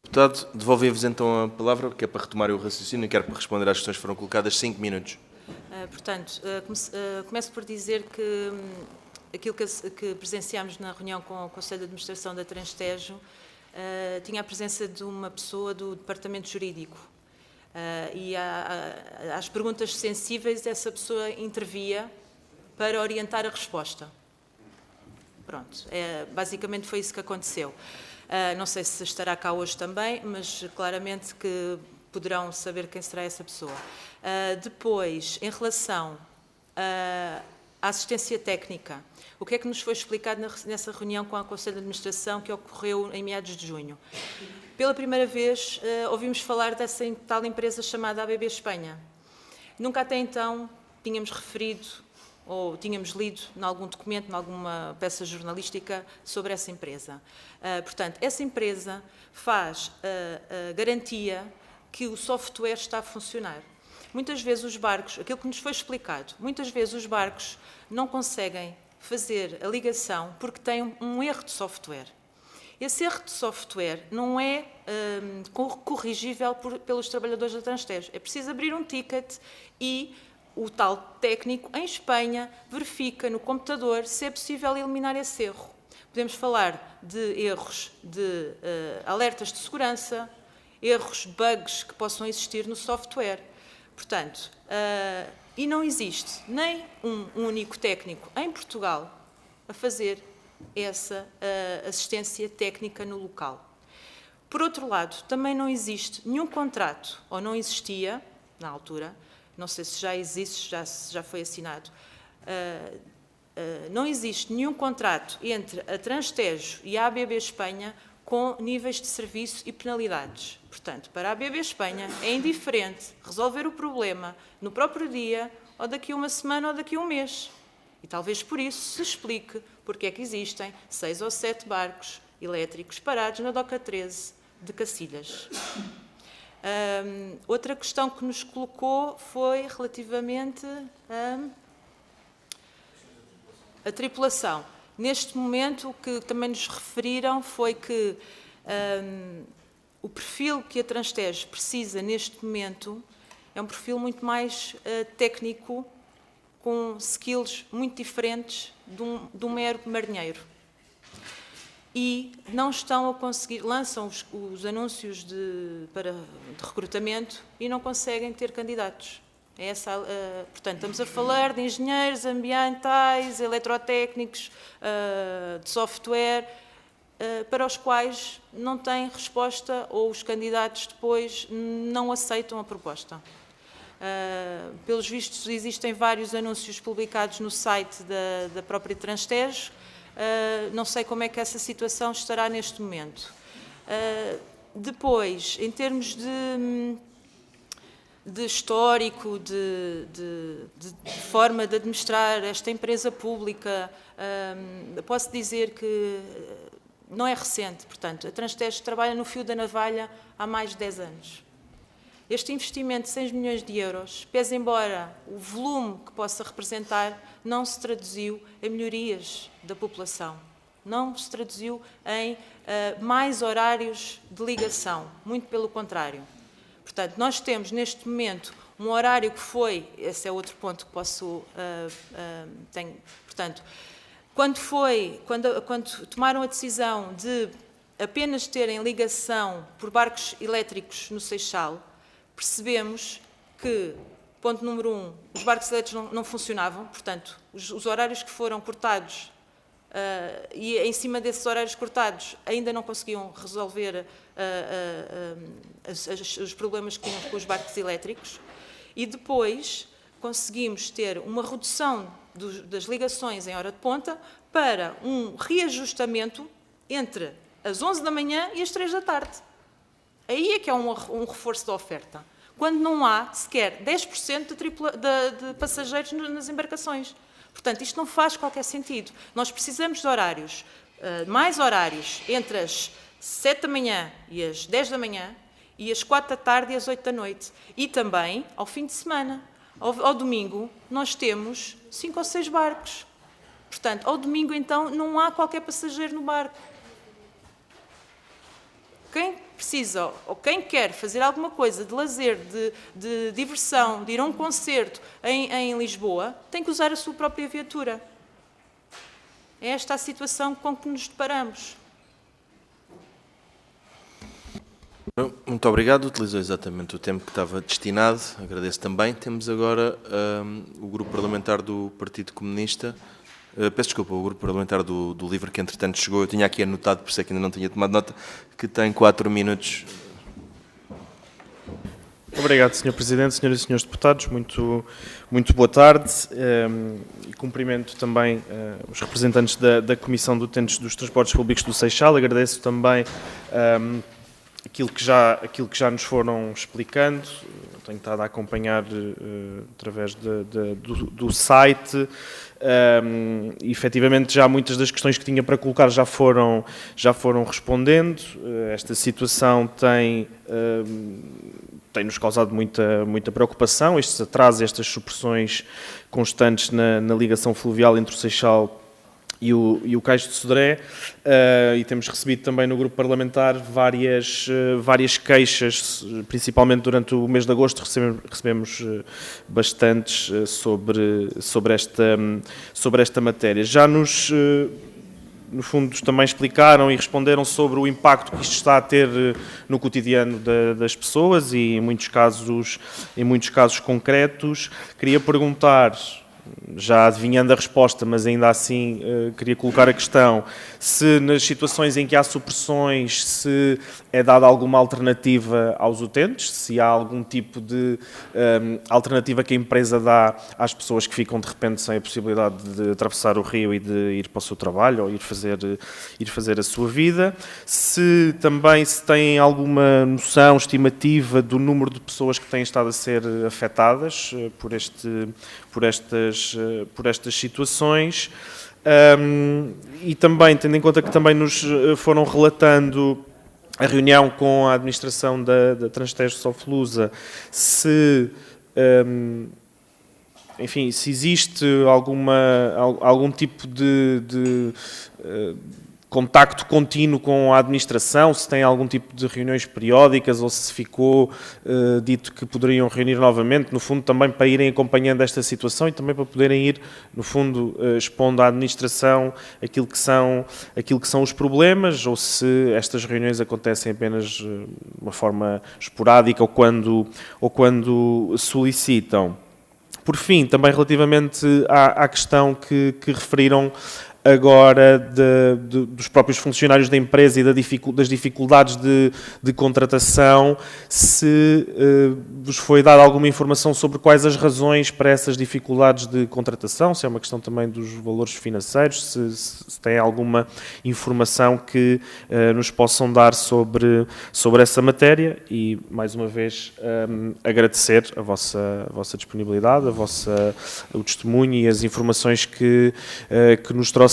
Speaker 1: Deputado, devolvo-vos então a palavra, que é para retomar o raciocínio e quero para responder às questões que foram colocadas. 5 minutos.
Speaker 2: Portanto, começo por dizer que aquilo que presenciámos na reunião com o Conselho de Administração da Transtejo tinha a presença de uma pessoa do Departamento Jurídico e às perguntas sensíveis essa pessoa intervia para orientar a resposta. Pronto, basicamente foi isso que aconteceu. Não sei se estará cá hoje também, mas claramente que poderão saber quem será essa pessoa. Depois, em relação à assistência técnica, o que é que nos foi explicado nessa reunião com o Conselho de Administração que ocorreu em meados de junho? Pela primeira vez ouvimos falar dessa tal empresa chamada ABB Espanha. Nunca até então tínhamos referido ou tínhamos lido em algum documento, em alguma peça jornalística sobre essa empresa. Portanto, essa empresa faz a garantia que o software está a funcionar. Muitas vezes os barcos, aquilo que nos foi explicado, muitas vezes os barcos não conseguem fazer a ligação porque têm um erro de software. Esse erro de software não é corrigível pelos trabalhadores da Transtejo. É preciso abrir um ticket e o tal técnico em Espanha verifica no computador se é possível eliminar esse erro. Podemos falar de erros de alertas de segurança, erros, bugs que possam existir no software. Portanto, e não existe nem um único técnico em Portugal a fazer essa assistência técnica no local. Por outro lado, também não existe nenhum contrato, ou não existia, na altura, não sei se já existe, se já foi assinado, não existe nenhum contrato entre a Transtejo e a ABB Espanha com níveis de serviço e penalidades. Portanto, para a ABB Espanha é indiferente resolver o problema no próprio dia, ou daqui a uma semana, ou daqui a um mês. E talvez por isso se explique porque é que existem 6 ou 7 barcos elétricos parados na Doca 13 de Cacilhas. Outra questão que nos colocou foi relativamente à tripulação. Neste momento, o que também nos referiram foi que o perfil que a Transtejo precisa neste momento é um perfil muito mais técnico, com skills muito diferentes de um mero marinheiro. E não estão a conseguir, lançam os anúncios de recrutamento e não conseguem ter candidatos. Portanto, estamos a falar de engenheiros ambientais, eletrotécnicos, de software, para os quais não têm resposta ou os candidatos depois não aceitam a proposta. Pelos vistos, existem vários anúncios publicados no site da própria Transtejo. Não sei como é que essa situação estará neste momento. Depois, em termos de histórico, de forma de administrar esta empresa pública, posso dizer que não é recente. Portanto, a Transtejo trabalha no fio da navalha há mais de 10 anos. Este investimento de 6 milhões de euros, pese embora o volume que possa representar, não se traduziu em melhorias da população. Não se traduziu em mais horários de ligação, muito pelo contrário. Portanto, nós temos neste momento um horário que foi, esse é outro ponto que posso, portanto, quando tomaram a decisão de apenas terem ligação por barcos elétricos no Seixal, percebemos que, ponto número 1, os barcos elétricos não funcionavam, portanto, os horários que foram cortados e em cima desses horários cortados ainda não conseguiam resolver os problemas que tinham com os barcos elétricos, e depois conseguimos ter uma redução das ligações em hora de ponta para um reajustamento entre as 11 da manhã e as 3 da tarde. Aí é que é um reforço da oferta, quando não há sequer 10% de passageiros nas embarcações. Portanto, isto não faz qualquer sentido. Nós precisamos de horários, mais horários, entre as 7 da manhã e as 10 da manhã, e as 4 da tarde e as 8 da noite. E também ao fim de semana. Ao domingo, nós temos 5 ou 6 barcos. Portanto, ao domingo, então, não há qualquer passageiro no barco. Quem precisa ou quem quer fazer alguma coisa de lazer, de diversão, de ir a um concerto em Lisboa, tem que usar a sua própria viatura. É esta a situação com que nos deparamos.
Speaker 1: Muito obrigado. Utilizou exatamente o tempo que estava destinado. Agradeço também. Temos agora o Grupo Parlamentar do Partido Comunista. Peço desculpa, o Grupo Parlamentar do LIVRE, que entretanto chegou. Eu tinha aqui anotado, por isso é que ainda não tinha tomado nota, que tem 4 minutos.
Speaker 8: Obrigado, Sr. Presidente, Senhoras e Senhores Deputados. Muito boa tarde. E cumprimento também os representantes da Comissão de Utentes dos Transportes Públicos do Seixal. Agradeço também aquilo que já nos foram explicando. Tenho estado a acompanhar através do site. E, efetivamente, já muitas das questões que tinha para colocar já foram respondendo. Esta situação tem-nos causado muita preocupação, estes atrasos, estas supressões constantes na ligação fluvial entre o Seixal e o Cais de Sodré, e temos recebido também no grupo parlamentar várias queixas, principalmente durante o mês de agosto recebemos bastantes sobre esta matéria. Já no fundo, também explicaram e responderam sobre o impacto que isto está a ter no cotidiano das pessoas e em muitos casos concretos. Queria perguntar, já adivinhando a resposta, mas ainda assim queria colocar a questão, se nas situações em que há supressões, se é dada alguma alternativa aos utentes, se há algum tipo de alternativa que a empresa dá às pessoas que ficam de repente sem a possibilidade de atravessar o rio e de ir para o seu trabalho ou ir fazer a sua vida, se também se têm alguma noção estimativa do número de pessoas que têm estado a ser afetadas por estas situações, e também, tendo em conta que também nos foram relatando a reunião com a administração da Transtejo Soflusa, se existe algum tipo de contacto contínuo com a administração, se tem algum tipo de reuniões periódicas ou se ficou dito que poderiam reunir novamente, no fundo também para irem acompanhando esta situação e também para poderem ir, no fundo, expondo à administração aquilo que são os problemas, ou se estas reuniões acontecem apenas de uma forma esporádica ou quando solicitam. Por fim, também relativamente à questão que referiram agora dos próprios funcionários da empresa e das dificuldades de contratação, se vos foi dada alguma informação sobre quais as razões para essas dificuldades de contratação, se é uma questão também dos valores financeiros, se tem alguma informação que nos possam dar sobre essa matéria e, mais uma vez, agradecer a vossa disponibilidade, o testemunho e as informações que nos trouxeram,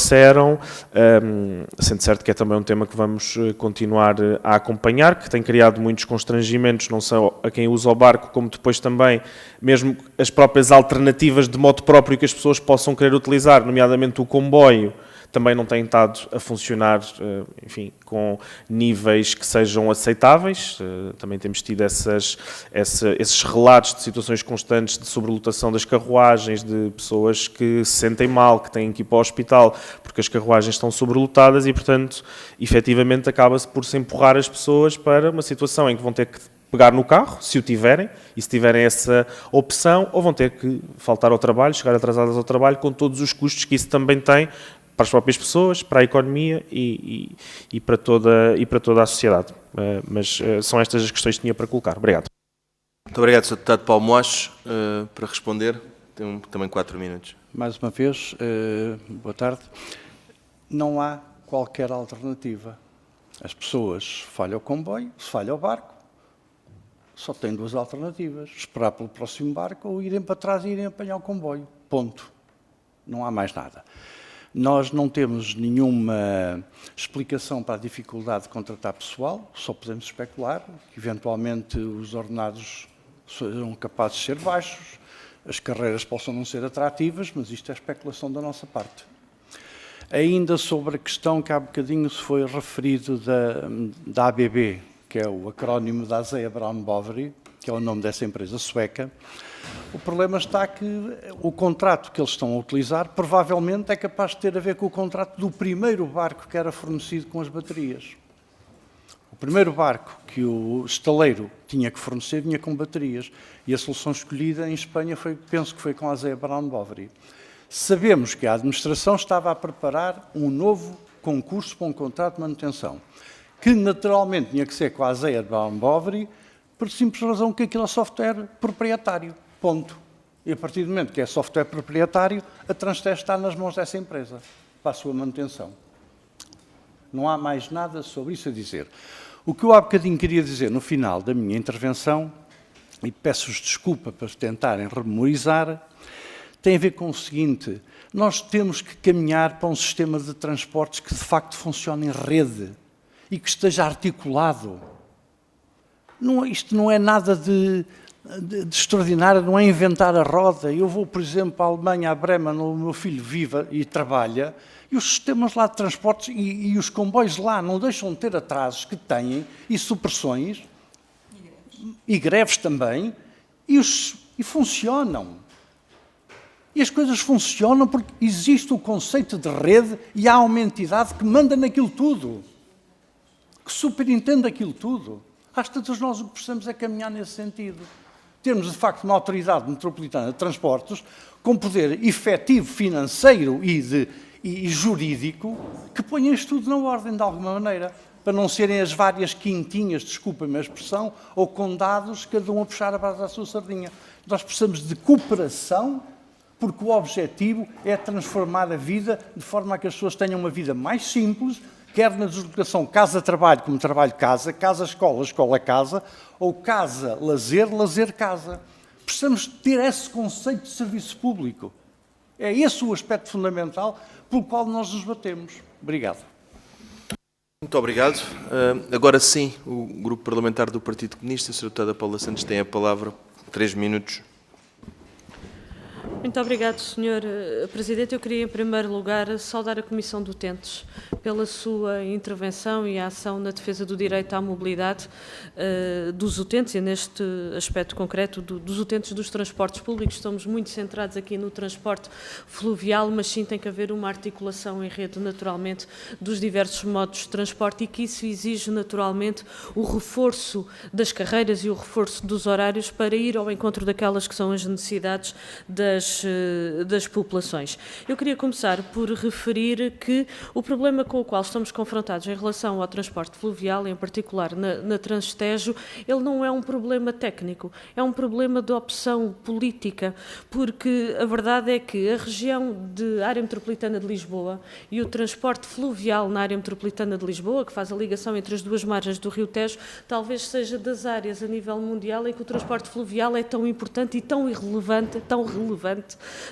Speaker 8: sendo certo que é também um tema que vamos continuar a acompanhar, que tem criado muitos constrangimentos, não só a quem usa o barco, como depois também mesmo as próprias alternativas de modo próprio que as pessoas possam querer utilizar, nomeadamente o comboio, também não têm estado a funcionar, enfim, com níveis que sejam aceitáveis. Também temos tido esses relatos de situações constantes de sobrelotação das carruagens, de pessoas que se sentem mal, que têm que ir para o hospital porque as carruagens estão sobrelotadas e, portanto, efetivamente acaba-se por se empurrar as pessoas para uma situação em que vão ter que pegar no carro, se o tiverem, e se tiverem essa opção, ou vão ter que faltar ao trabalho, chegar atrasadas ao trabalho, com todos os custos que isso também tem para as próprias pessoas, para a economia e para toda a sociedade. Mas são estas as questões que tinha para colocar. Obrigado.
Speaker 1: Muito obrigado, Sr. Deputado Paulo Moaches, para responder. Tem também 4 minutos.
Speaker 6: Mais uma vez, boa tarde. Não há qualquer alternativa. As pessoas falham o comboio, se falha o barco, só têm 2 alternativas. Esperar pelo próximo barco ou irem para trás e irem apanhar o comboio. Ponto. Não há mais nada. Nós não temos nenhuma explicação para a dificuldade de contratar pessoal, só podemos especular que eventualmente os ordenados sejam capazes de ser baixos, as carreiras possam não ser atrativas, mas isto é especulação da nossa parte. Ainda sobre a questão que há bocadinho se foi referido da ABB, que é o acrónimo da ASEA Brown Boveri, que é o nome dessa empresa sueca. O problema está que o contrato que eles estão a utilizar provavelmente é capaz de ter a ver com o contrato do primeiro barco que era fornecido com as baterias. O primeiro barco que o estaleiro tinha que fornecer vinha com baterias e a solução escolhida em Espanha penso que foi com a ASEA Brown Boveri. Sabemos que a administração estava a preparar um novo concurso para um contrato de manutenção, que naturalmente tinha que ser com a ASEA Brown Boveri, por simples razão que aquilo é software proprietário. Ponto. E a partir do momento que é software proprietário, a Transtech está nas mãos dessa empresa para a sua manutenção. Não há mais nada sobre isso a dizer. O que eu há bocadinho queria dizer no final da minha intervenção, e peço-vos desculpa para tentarem rememorizar, tem a ver com o seguinte: nós temos que caminhar para um sistema de transportes que de facto funcione em rede e que esteja articulado. Isto não é nada de extraordinário, não é inventar a roda. Eu vou, por exemplo, para a Alemanha, a Bremen, o meu filho vive e trabalha, e os sistemas lá de transportes e os comboios lá não deixam de ter atrasos que têm, e supressões, e greves também, e funcionam. E as coisas funcionam porque existe o conceito de rede e há uma entidade que manda naquilo tudo, que superintende aquilo tudo. Às tantas, nós o que precisamos é caminhar nesse sentido. Termos, de facto, uma autoridade metropolitana de transportes com poder efetivo, financeiro e jurídico que ponha isto tudo na ordem, de alguma maneira, para não serem as várias quintinhas, desculpem-me a expressão, ou condados, cada um a puxar a brasa da sua sardinha. Nós precisamos de cooperação, porque o objetivo é transformar a vida de forma a que as pessoas tenham uma vida mais simples, quer na deslocação casa-trabalho, como trabalho-casa, casa-escola, escola-casa, ou casa-lazer, lazer-casa. Precisamos ter esse conceito de serviço público. É esse o aspecto fundamental pelo qual nós nos batemos. Obrigado.
Speaker 1: Muito obrigado. Agora sim, o Grupo Parlamentar do Partido Comunista, a Sra. Deputada Paula Santos, tem a palavra. 3 minutos.
Speaker 9: Muito obrigado, Sr. Presidente. Eu queria, em primeiro lugar, saudar a Comissão de Utentes pela sua intervenção e a ação na defesa do direito à mobilidade dos utentes, e neste aspecto concreto dos utentes dos transportes públicos. Estamos muito centrados aqui no transporte fluvial, mas sim tem que haver uma articulação em rede, naturalmente, dos diversos modos de transporte, e que isso exige, naturalmente, o reforço das carreiras e o reforço dos horários para ir ao encontro daquelas que são as necessidades das populações. Eu queria começar por referir que o problema com o qual estamos confrontados em relação ao transporte fluvial, em particular na Transtejo, ele não é um problema técnico, é um problema de opção política, porque a verdade é que a região de área metropolitana de Lisboa e o transporte fluvial na área metropolitana de Lisboa, que faz a ligação entre as duas margens do Rio Tejo, talvez seja das áreas a nível mundial em que o transporte fluvial é tão importante e tão relevante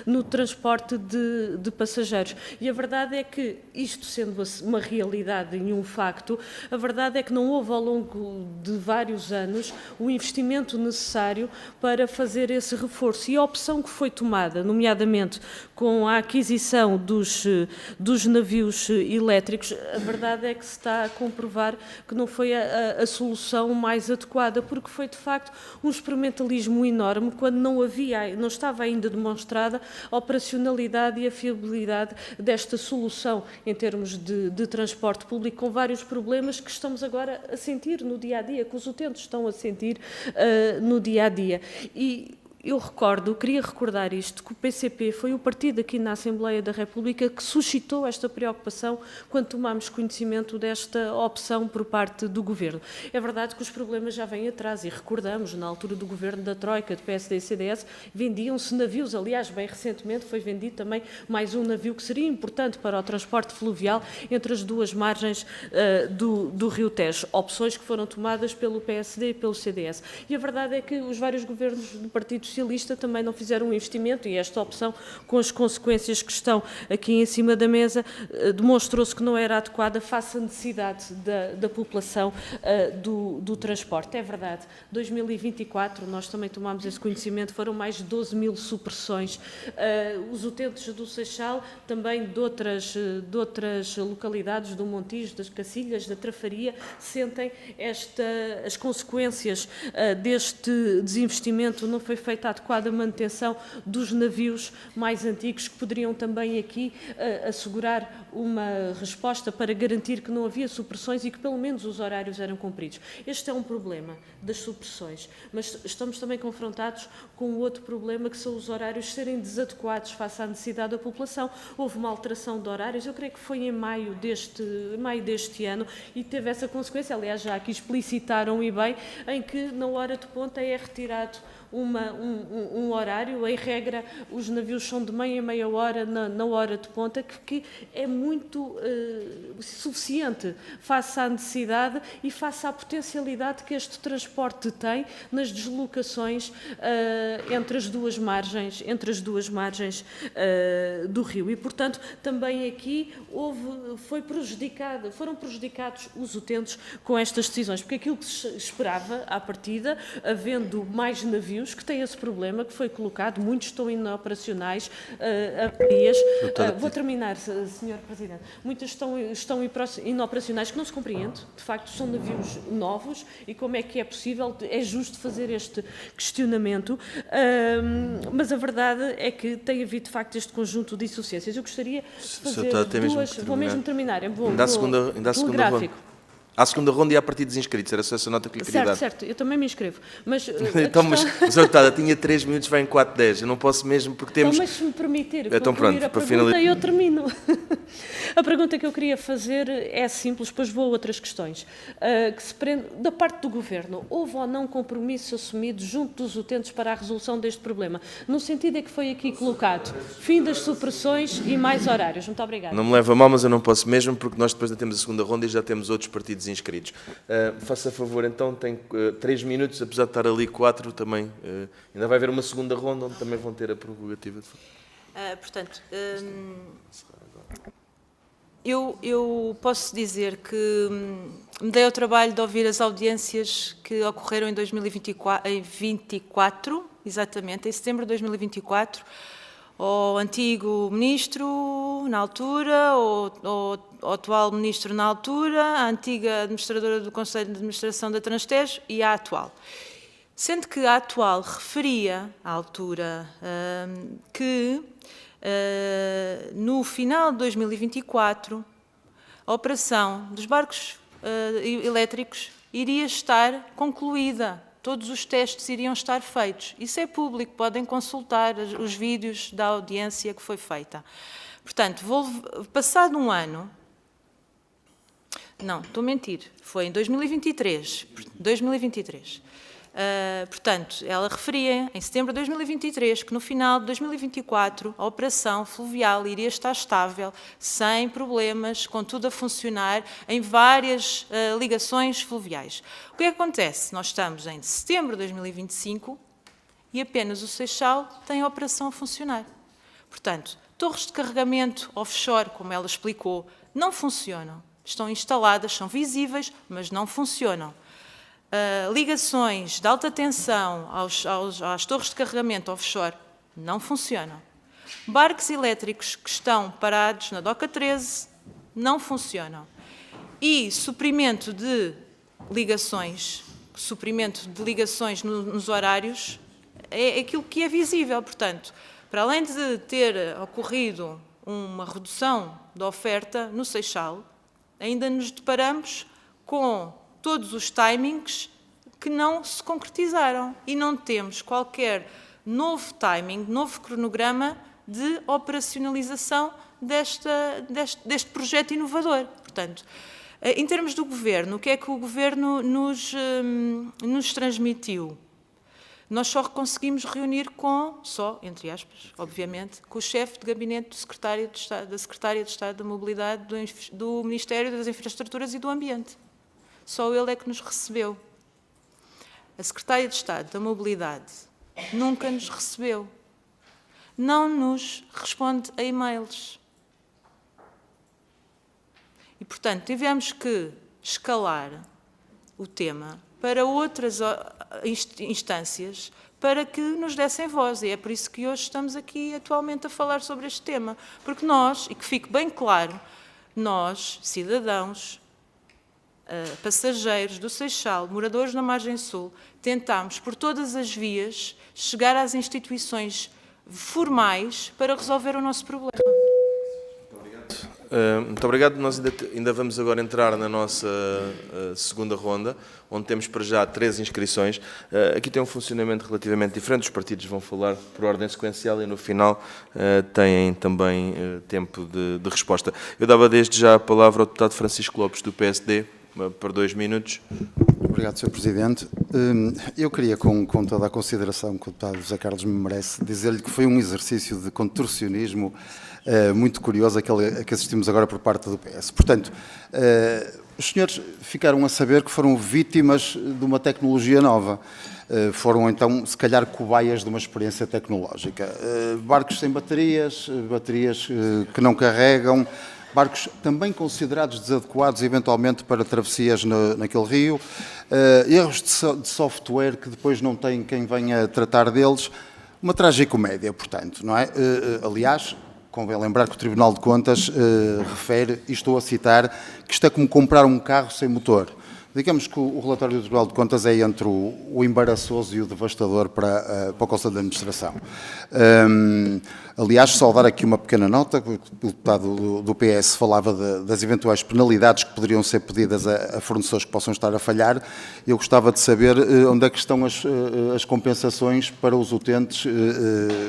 Speaker 9: no transporte de passageiros. E a verdade é que, isto sendo uma realidade e um facto, a verdade é que não houve ao longo de vários anos o investimento necessário para fazer esse reforço. E a opção que foi tomada, nomeadamente com a aquisição dos navios elétricos, a verdade é que se está a comprovar que não foi a solução mais adequada, porque foi de facto um experimentalismo enorme quando não estava ainda demonstrada a operacionalidade e a fiabilidade desta solução em termos de transporte público, com vários problemas que estamos agora a sentir no dia-a-dia, que os utentes estão a sentir no dia-a-dia. E eu queria recordar isto, que o PCP foi o partido aqui na Assembleia da República que suscitou esta preocupação quando tomámos conhecimento desta opção por parte do Governo. É verdade que os problemas já vêm atrás e recordamos, na altura do Governo da Troika, de PSD e CDS, vendiam-se navios, aliás, bem recentemente foi vendido também mais um navio que seria importante para o transporte fluvial entre as duas margens do Rio Tejo. Opções que foram tomadas pelo PSD e pelo CDS. E a verdade é que os vários governos do Partido Socialista também não fizeram um investimento, e esta opção, com as consequências que estão aqui em cima da mesa, demonstrou-se que não era adequada face à necessidade da população do transporte. É verdade, 2024, nós também tomámos esse conhecimento, foram mais de 12 mil supressões. Os utentes do Seixal, também de outras localidades, do Montijo, das Cacilhas, da Trafaria, sentem as consequências deste desinvestimento. Não foi feita a adequada manutenção dos navios mais antigos, que poderiam também aqui assegurar uma resposta para garantir que não havia supressões e que pelo menos os horários eram cumpridos. Este é um problema das supressões, mas estamos também confrontados com outro problema, que são os horários serem desadequados face à necessidade da população. Houve uma alteração de horários, eu creio que foi em maio deste ano, e teve essa consequência, aliás, já aqui explicitaram e bem, em que na hora de ponta é retirado um horário. Em regra, os navios são de meia hora na hora de ponta, que é muito suficiente face à necessidade e face à potencialidade que este transporte tem nas deslocações entre as duas margens do rio. E, portanto, também aqui foram prejudicados os utentes com estas decisões, porque aquilo que se esperava à partida, havendo mais navios que têm esse problema, que foi colocado, muitos estão inoperacionais, vou terminar, Sr. Presidente, muitos estão inoperacionais, que não se compreende, de facto são navios novos, e como é que é possível, é justo fazer este questionamento, mas a verdade é que tem havido de facto este conjunto de insuficiências. Eu gostaria de fazer vou mesmo terminar,
Speaker 1: ainda a segunda ronda. À segunda ronda e a partir dos inscritos, era só essa nota que lhe queria dar.
Speaker 9: Certo, eu também me inscrevo. Mas,
Speaker 1: então, mas Sra. Deputada, tinha 3 minutos, vai em 4:10, eu não posso mesmo, porque temos...
Speaker 9: Então, mas se me permitir
Speaker 1: então,
Speaker 9: concluir a pergunta, eu termino. A pergunta que eu queria fazer é simples, depois vou a outras questões. Que se prende, da parte do Governo, houve ou não compromisso assumido junto dos utentes para a resolução deste problema? No sentido é que foi aqui colocado fim das supressões e mais horários. Muito obrigada.
Speaker 1: Não me leva a mal, mas eu não posso mesmo, porque nós depois ainda temos a segunda ronda e já temos outros partidos inscritos. Faça favor, então, tem 3 minutos, apesar de estar ali 4 também. Ainda vai haver uma segunda ronda onde também vão ter a prerrogativa de...
Speaker 2: Portanto, eu posso dizer que me dei ao trabalho de ouvir as audiências que ocorreram em 2024, exatamente, em setembro de 2024, ao antigo ministro na altura, ou ao atual ministro na altura, à antiga administradora do Conselho de Administração da Transtejo e à atual. Sendo que a atual referia, à altura, que no final de 2024 a operação dos barcos elétricos iria estar concluída. Todos os testes iriam estar feitos. Isso é público, podem consultar os vídeos da audiência que foi feita. Portanto, passado um ano... Não, estou a mentir. Foi em 2023. Portanto, ela referia, em setembro de 2023, que no final de 2024 a operação fluvial iria estar estável, sem problemas, com tudo a funcionar, em várias ligações fluviais. O que acontece? Nós estamos em setembro de 2025 e apenas o Seixal tem a operação a funcionar. Portanto, torres de carregamento offshore, como ela explicou, não funcionam. Estão instaladas, são visíveis, mas não funcionam. Ligações de alta tensão às torres de carregamento offshore não funcionam. Barcos elétricos que estão parados na Doca 13 não funcionam. E suprimento de ligações nos horários é aquilo que é visível. Portanto, para além de ter ocorrido uma redução da oferta no Seixal, ainda nos deparamos com todos os timings que não se concretizaram e não temos qualquer novo timing, novo cronograma de operacionalização deste projeto inovador. Portanto, em termos do Governo, o que é que o Governo nos transmitiu? Nós só conseguimos reunir entre aspas, obviamente, com o chefe de gabinete da Secretária de Estado da Mobilidade do Ministério das Infraestruturas e do Ambiente. Só ele é que nos recebeu. A Secretária de Estado da Mobilidade nunca nos recebeu. Não nos responde a e-mails. E, portanto, tivemos que escalar o tema para outras instâncias para que nos dessem voz. E é por isso que hoje estamos aqui atualmente a falar sobre este tema. Porque nós, e que fique bem claro, nós, cidadãos, passageiros do Seixal, moradores na Margem Sul, tentámos por todas as vias chegar às instituições formais para resolver o nosso problema.
Speaker 1: Muito obrigado. Nós ainda vamos agora entrar na nossa segunda ronda, onde temos para já 3 inscrições. Aqui tem um funcionamento relativamente diferente, os partidos vão falar por ordem sequencial e no final têm também tempo de resposta. Eu dava desde já a palavra ao deputado Francisco Lopes, do PSD, por 2 minutos.
Speaker 5: Obrigado, Sr. Presidente. Eu queria, com toda a consideração que o deputado José Carlos me merece, dizer-lhe que foi um exercício de contorcionismo muito curioso a que assistimos agora por parte do PS. Portanto, os senhores ficaram a saber que foram vítimas de uma tecnologia nova. Foram, então, se calhar, cobaias de uma experiência tecnológica. Barcos sem baterias, baterias que não carregam, barcos também considerados desadequados, eventualmente, para travessias naquele rio, erros de software que depois não tem quem venha tratar deles. Uma tragicomédia, portanto, não é? Aliás, convém lembrar que o Tribunal de Contas refere, e estou a citar, que isto é como comprar um carro sem motor. Digamos que o relatório do Tribunal de Contas é entre o embaraçoso e o devastador para o Conselho de Administração. Aliás, só dar aqui uma pequena nota, o deputado do PS falava das eventuais penalidades que poderiam ser pedidas a fornecedores que possam estar a falhar. Eu gostava de saber onde é que estão as compensações para os utentes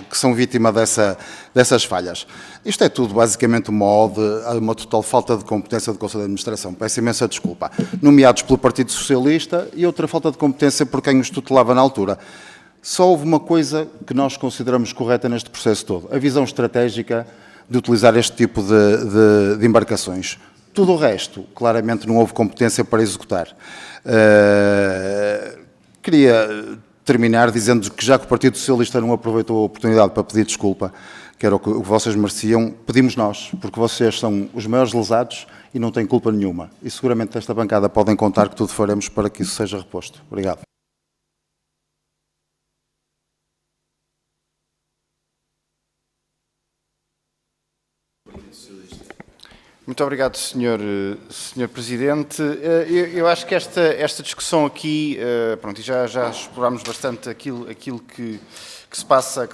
Speaker 5: que são vítima dessas falhas. Isto é tudo basicamente uma ode a uma total falta de competência do Conselho de Administração. Peço imensa desculpa. Nomeados pelo Partido Socialista e outra falta de competência por quem os tutelava na altura. Só houve uma coisa que nós consideramos correta neste processo todo, a visão estratégica de utilizar este tipo de embarcações. Tudo o resto, claramente, não houve competência para executar. Queria terminar dizendo que já que o Partido Socialista não aproveitou a oportunidade para pedir desculpa, que era o que vocês mereciam, pedimos nós, porque vocês são os maiores lesados e não têm culpa nenhuma. E seguramente desta bancada podem contar que tudo faremos para que isso seja reposto. Obrigado. Muito obrigado, Sr. Presidente. Eu acho que esta discussão aqui, pronto, e já explorámos bastante aquilo que se passa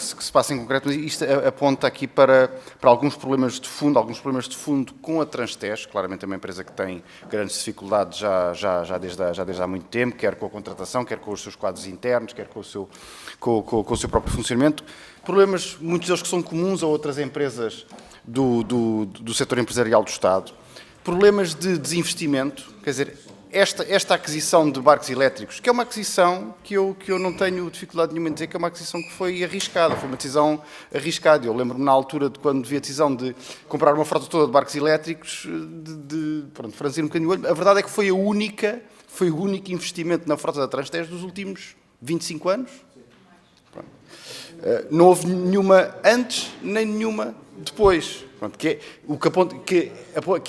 Speaker 5: em concreto, mas isto aponta aqui para alguns problemas de fundo com a Transtez, claramente é uma empresa que tem grandes dificuldades já desde há muito tempo, quer com a contratação, quer com os seus quadros internos, quer com o seu próprio funcionamento. Problemas, muitos deles que são comuns a outras empresas do setor empresarial do Estado. Problemas de desinvestimento, quer dizer, esta aquisição de barcos elétricos, que é uma aquisição que eu não tenho dificuldade nenhuma em dizer que é uma aquisição que foi arriscada, foi uma decisão arriscada. Eu lembro-me na altura de quando vi a decisão de comprar uma frota toda de barcos elétricos, pronto, franzir um bocadinho o olho. A verdade é que foi o único investimento na frota da Transtez dos últimos 25 anos. Pronto. Não houve nenhuma antes, nem nenhuma depois. Pronto, que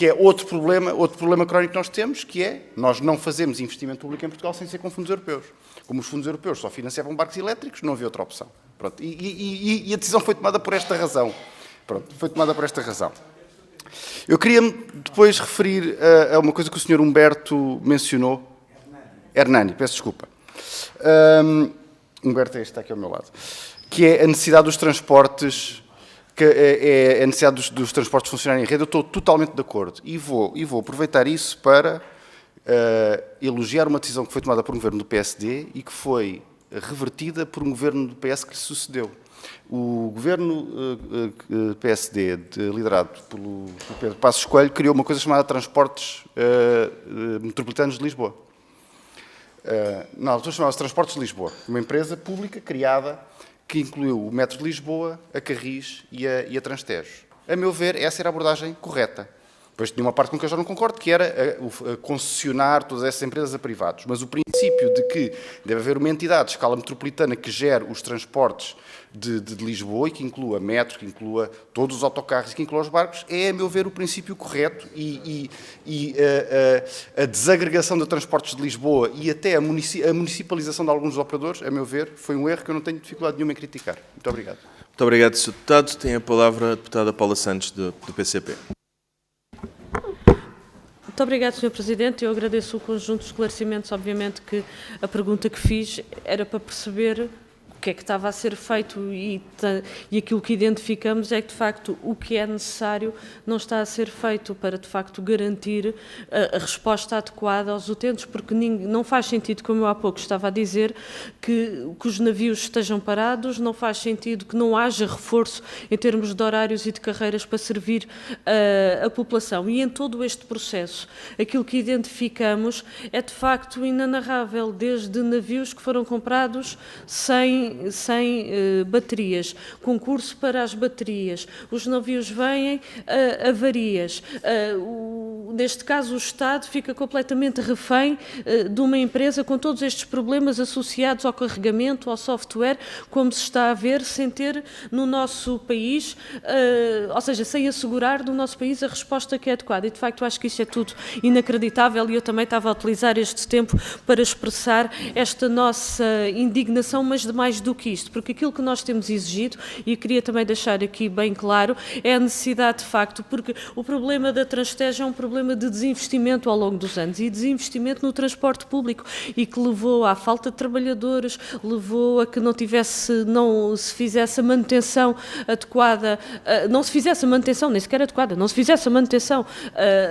Speaker 5: é outro problema crónico que nós temos, que é nós não fazemos investimento público em Portugal sem ser com fundos europeus. Como os fundos europeus só financiavam barcos elétricos, não havia outra opção. Pronto, e a decisão foi tomada por esta razão. Pronto, foi tomada por esta razão. Eu queria depois referir a uma coisa que o Sr. Humberto mencionou. Hernani, peço desculpa. Humberto está aqui ao meu lado. Que é a necessidade dos transportes, que é a necessidade dos transportes funcionarem em rede. Eu estou totalmente de acordo e vou aproveitar isso para elogiar uma decisão que foi tomada por um governo do PSD e que foi revertida por um governo do PS que lhe sucedeu. O governo PSD, liderado pelo Pedro Passos Coelho, criou uma coisa chamada Transportes Metropolitanos de Lisboa. Na altura chamava-se Transportes de Lisboa, uma empresa pública criada que incluiu o Metro de Lisboa, a Carris e a Transtejo. A meu ver, essa era a abordagem correta. Depois tinha uma parte com que eu já não concordo, que era concessionar todas essas empresas a privados. Mas o princípio de que deve haver uma entidade de escala metropolitana que gere os transportes de Lisboa e que inclua metro, que inclua todos os autocarros e que inclua os barcos, é, a meu ver, o princípio correto e a desagregação de transportes de Lisboa e até a municipalização de alguns operadores, a meu ver, foi um erro que eu não tenho dificuldade nenhuma em criticar. Muito obrigado.
Speaker 1: Muito obrigado, Sr. Deputado. Tem a palavra a deputada Paula Santos, do PCP.
Speaker 9: Muito obrigado, Sr. Presidente. Eu agradeço o conjunto de esclarecimentos. Obviamente que a pergunta que fiz era para perceber o que é que estava a ser feito e aquilo que identificamos é que, de facto, o que é necessário não está a ser feito para, de facto, garantir a resposta adequada aos utentes, porque não faz sentido, como eu há pouco estava a dizer, que os navios estejam parados, não faz sentido que não haja reforço em termos de horários e de carreiras para servir a população. E em todo este processo, aquilo que identificamos é, de facto, inanarrável, desde navios que foram comprados sem baterias, concurso para as baterias, os navios vêm avarias. Neste caso, o Estado fica completamente refém de uma empresa com todos estes problemas associados ao carregamento, ao software, como se está a ver, sem ter no nosso país, ou seja, sem assegurar no nosso país a resposta que é adequada. E, de facto, acho que isso é tudo inacreditável e eu também estava a utilizar este tempo para expressar esta nossa indignação, mas de mais do que isto, porque aquilo que nós temos exigido, e queria também deixar aqui bem claro, é a necessidade de facto, porque o problema da Transtez é um problema de desinvestimento ao longo dos anos e desinvestimento no transporte público e que levou à falta de trabalhadores, levou a que não se fizesse a manutenção adequada, não se fizesse a manutenção, nem sequer adequada, não se fizesse a manutenção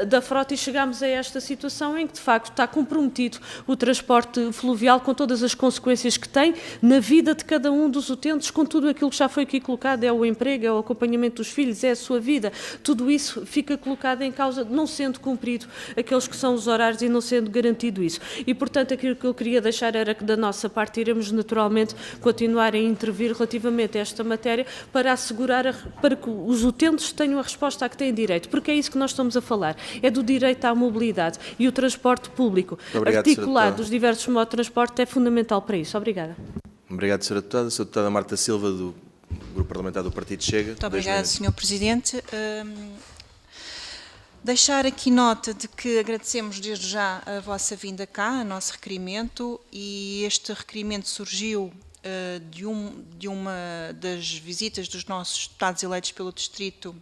Speaker 9: da frota e chegámos a esta situação em que de facto está comprometido o transporte fluvial com todas as consequências que tem na vida de cada um dos utentes, com tudo aquilo que já foi aqui colocado, é o emprego, é o acompanhamento dos filhos, é a sua vida, tudo isso fica colocado em causa, não sendo cumprido aqueles que são os horários e não sendo garantido isso. E, portanto, aquilo que eu queria deixar era que, da nossa parte, iremos naturalmente continuar a intervir relativamente a esta matéria para assegurar, para que os utentes tenham a resposta a que têm direito, porque é isso que nós estamos a falar, é do direito à mobilidade e o transporte público articulado dos diversos modos de transporte é fundamental para isso. Obrigada.
Speaker 1: Obrigado, Sra. Deputada. Sra. Deputada Marta Silva, do Grupo Parlamentar do Partido Chega.
Speaker 10: Muito obrigada, Sr. Presidente. Deixar aqui nota de que agradecemos desde já a vossa vinda cá, o nosso requerimento, e este requerimento surgiu de uma das visitas dos nossos deputados eleitos pelo Distrito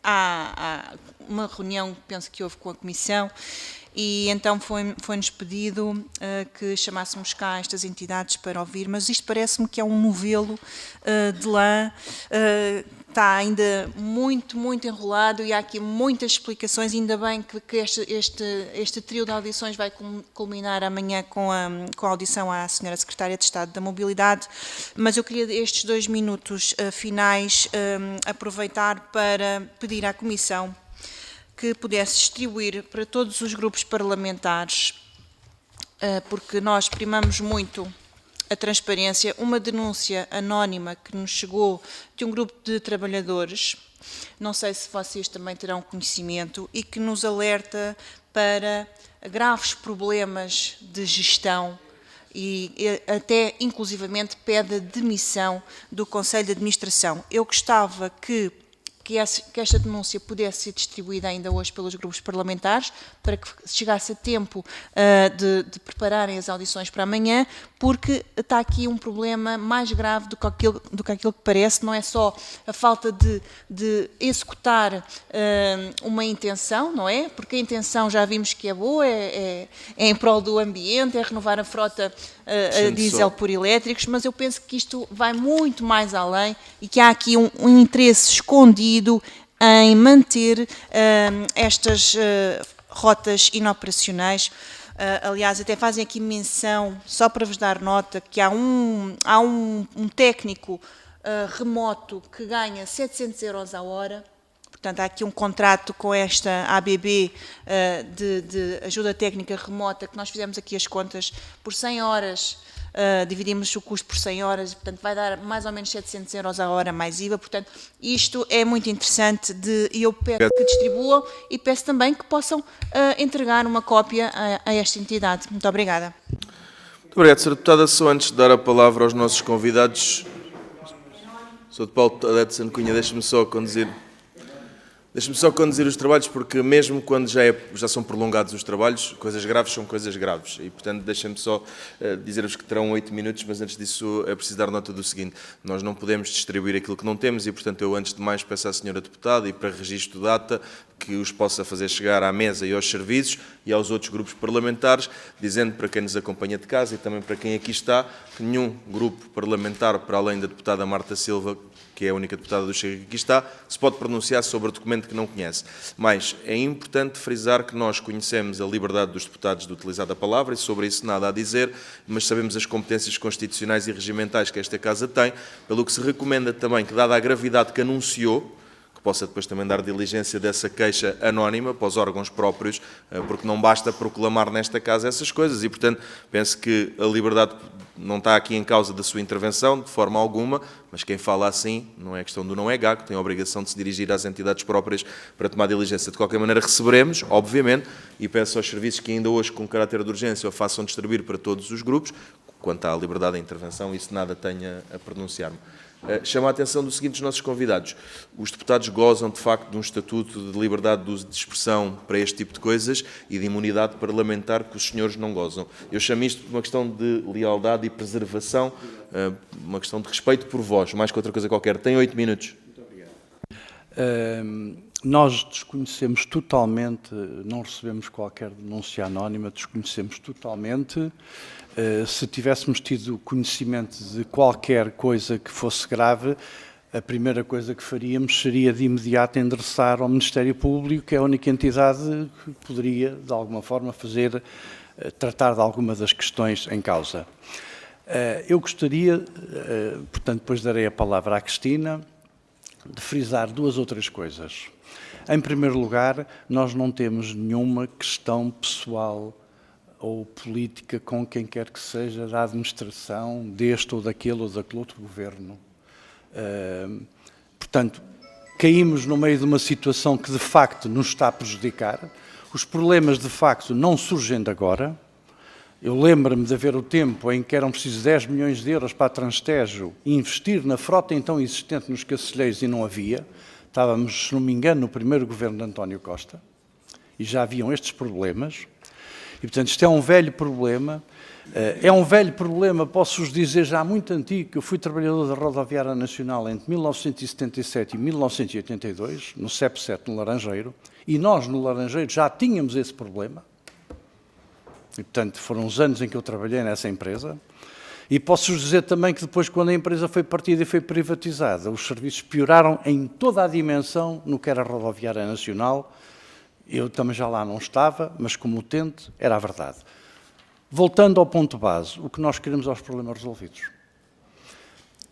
Speaker 10: há uma reunião, penso que houve com a Comissão, e então foi-nos pedido que chamássemos cá estas entidades para ouvir, mas isto parece-me que é um novelo de lã, está ainda muito enrolado e há aqui muitas explicações, ainda bem que este trio de audições vai culminar amanhã com a audição à Sra. Secretária de Estado da Mobilidade, mas eu queria estes 2 minutos finais aproveitar para pedir à Comissão que pudesse distribuir para todos os grupos parlamentares, porque nós primamos muito a transparência, uma denúncia anónima que nos chegou de um grupo de trabalhadores, não sei se vocês também terão conhecimento, e que nos alerta para graves problemas de gestão e até, inclusivamente, pede a demissão do Conselho de Administração. Eu gostava que esta denúncia pudesse ser distribuída ainda hoje pelos grupos parlamentares, para que chegasse a tempo de prepararem as audições para amanhã, porque está aqui um problema mais grave do que aquilo que parece, não é só a falta de executar uma intenção, não é? Porque a intenção já vimos que é boa, é em prol do ambiente, é renovar a frota a diesel por elétricos, mas eu penso que isto vai muito mais além e que há aqui um interesse escondido em manter estas rotas inoperacionais. Aliás, até fazem aqui menção, só para vos dar nota, que há um técnico remoto que ganha 700 € a hora. Portanto, há aqui um contrato com esta ABB de ajuda técnica remota, que nós fizemos aqui as contas por 100 horas, dividimos o custo por 100 horas, portanto vai dar mais ou menos 700 € a hora mais IVA. Portanto, isto é muito interessante e eu peço que distribuam e peço também que possam entregar uma cópia a esta entidade. Muito obrigada.
Speaker 1: Muito obrigado, Sra. Deputada. Só antes de dar a palavra aos nossos convidados, Sr. Paulo Edson Cunha, deixe-me só conduzir os trabalhos, porque mesmo quando já são prolongados os trabalhos, coisas graves são coisas graves. E, portanto, deixem-me só dizer-vos que terão 8 minutos, mas antes disso é preciso dar nota do seguinte: nós não podemos distribuir aquilo que não temos e, portanto, eu antes de mais peço à Sra. Deputada, e para registro de data, que os possa fazer chegar à mesa e aos serviços e aos outros grupos parlamentares, dizendo para quem nos acompanha de casa e também para quem aqui está, que nenhum grupo parlamentar, para além da deputada Marta Silva, que é a única deputada do Chega que aqui está, se pode pronunciar sobre o documento que não conhece. Mas é importante frisar que nós conhecemos a liberdade dos deputados de utilizar a palavra e sobre isso nada a dizer, mas sabemos as competências constitucionais e regimentais que esta Casa tem, pelo que se recomenda também que, dada a gravidade que anunciou, que possa depois também dar diligência dessa queixa anónima para os órgãos próprios, porque não basta proclamar nesta Casa essas coisas e, portanto, penso que a liberdade não está aqui em causa da sua intervenção, de forma alguma, mas quem fala assim, não é questão do não é gago, tem a obrigação de se dirigir às entidades próprias para tomar diligência. De qualquer maneira, receberemos, obviamente, e peço aos serviços que ainda hoje, com caráter de urgência, o façam distribuir para todos os grupos. Quanto à liberdade de intervenção, isso nada tenha a pronunciar-me. Chama a atenção do seguinte os nossos convidados: os deputados gozam de facto de um estatuto de liberdade de uso de expressão para este tipo de coisas e de imunidade parlamentar que os senhores não gozam. Eu chamo isto de uma questão de lealdade e preservação, uma questão de respeito por vós, mais que outra coisa qualquer. Tem 8 minutos.
Speaker 6: Muito obrigado. Nós desconhecemos totalmente, não recebemos qualquer denúncia anónima, desconhecemos totalmente. Se tivéssemos tido conhecimento de qualquer coisa que fosse grave, a primeira coisa que faríamos seria de imediato endereçar ao Ministério Público, que é a única entidade que poderia, de alguma forma, tratar de alguma das questões em causa. Eu gostaria, portanto, depois darei a palavra à Cristina, de frisar 2 ou 3 coisas. Em primeiro lugar, nós não temos nenhuma questão pessoal ou política com quem quer que seja da administração, deste ou daquele outro governo. Portanto, caímos no meio de uma situação que de facto nos está a prejudicar. Os problemas de facto não surgem de agora. Eu lembro-me de haver o tempo em que eram precisos 10 milhões de euros para a Transtejo e investir na frota então existente nos Cacilheiros e não havia. Estávamos, se não me engano, no primeiro governo de António Costa e já haviam estes problemas. E, portanto, isto é um velho problema. É um velho problema, posso-vos dizer, já muito antigo, que eu fui trabalhador da Rodoviária Nacional entre 1977 e 1982, no CEP7, no Laranjeiro, e nós, no Laranjeiro, já tínhamos esse problema. E, portanto, foram os anos em que eu trabalhei nessa empresa. E posso-vos dizer também que depois, quando a empresa foi partida e foi privatizada, os serviços pioraram em toda a dimensão no que era a Rodoviária Nacional. Eu também já lá não estava, mas como utente, era a verdade. Voltando ao ponto base, o que nós queremos é os problemas resolvidos.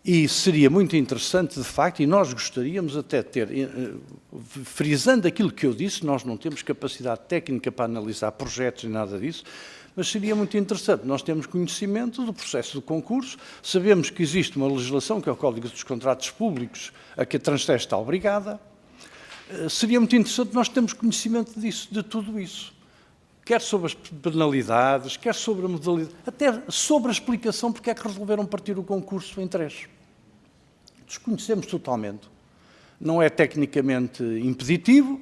Speaker 6: E seria muito interessante, de facto, e nós gostaríamos até de ter, frisando aquilo que eu disse, nós não temos capacidade técnica para analisar projetos e nada disso, mas seria muito interessante. Nós temos conhecimento do processo do concurso, sabemos que existe uma legislação, que é o Código dos Contratos Públicos, a que a Transteste está obrigada. Seria muito interessante nós termos conhecimento disso, de tudo isso. Quer sobre as penalidades, quer sobre a modalidade, até sobre a explicação porque é que resolveram partir o concurso em 3. Desconhecemos totalmente. Não é tecnicamente impeditivo,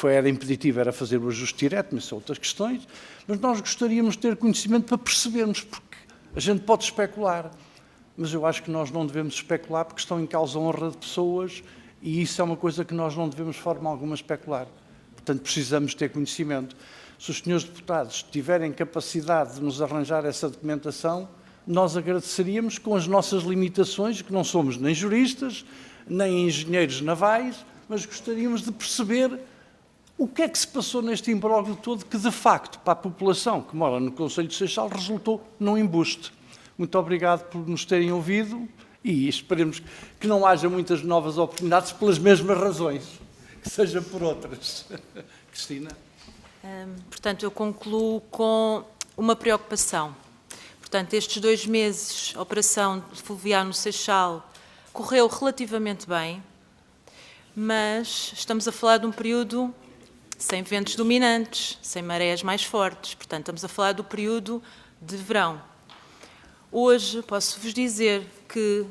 Speaker 6: era impeditivo, era fazer o ajuste direto, mas são outras questões, mas nós gostaríamos de ter conhecimento para percebermos, porque a gente pode especular, mas eu acho que nós não devemos especular porque estão em causa a honra de pessoas e isso é uma coisa que nós não devemos de forma alguma especular. Portanto, precisamos ter conhecimento. Se os senhores deputados tiverem capacidade de nos arranjar essa documentação, nós agradeceríamos com as nossas limitações, que não somos nem juristas, nem engenheiros navais, mas gostaríamos de perceber o que é que se passou neste imbróglio todo que, de facto, para a população que mora no Concelho de Seixal, resultou num embuste. Muito obrigado por nos terem ouvido e esperemos que não haja muitas novas oportunidades pelas mesmas razões, que seja por outras. Cristina?
Speaker 2: Portanto, eu concluo com uma preocupação. Portanto, estes 2 meses, a operação fluvial no Seixal correu relativamente bem, mas estamos a falar de um período sem ventos dominantes, sem marés mais fortes. Portanto, estamos a falar do período de verão. Hoje, posso-vos dizer que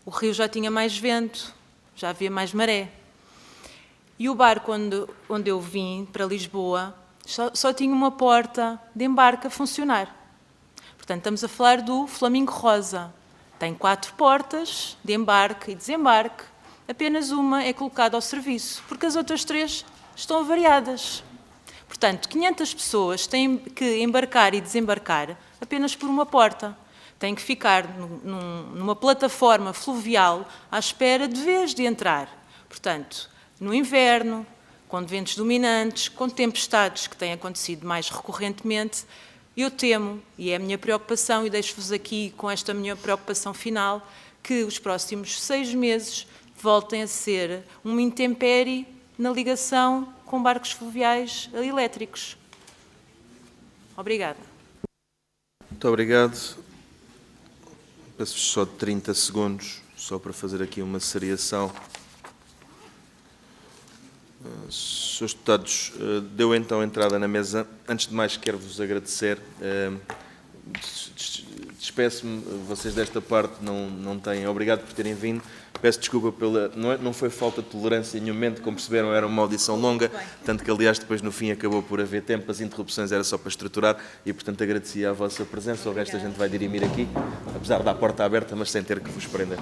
Speaker 2: o rio já tinha mais vento, já havia mais maré. E o barco onde eu vim, para Lisboa, só tinha uma porta de embarque a funcionar. Portanto, estamos a falar do Flamingo Rosa. Tem 4 portas de embarque e desembarque. Apenas uma é colocada ao serviço, porque as outras 3 estão avariadas. Portanto, 500 pessoas têm que embarcar e desembarcar apenas por uma porta. Têm que ficar numa plataforma fluvial à espera de vez de entrar. Portanto, no inverno, com ventos dominantes, com tempestades que têm acontecido mais recorrentemente, eu temo, e é a minha preocupação, e deixo-vos aqui com esta minha preocupação final, que os próximos 6 meses voltem a ser uma intempérie na ligação com barcos fluviais elétricos. Obrigada.
Speaker 1: Muito obrigado. Peço-vos só 30 segundos, só para fazer aqui uma seriação. Senhores deputados, deu então entrada na mesa. Antes de mais, quero-vos agradecer. Despeço-me, vocês desta parte não têm. Obrigado por terem vindo. Peço desculpa pela... Não foi falta de tolerância em nenhum momento, como perceberam, era uma audição longa, tanto que, aliás, depois no fim acabou por haver tempo, as interrupções era só para estruturar e, portanto, agradecia a vossa presença. O resto a gente vai dirimir aqui, apesar da porta aberta, mas sem ter que vos prender.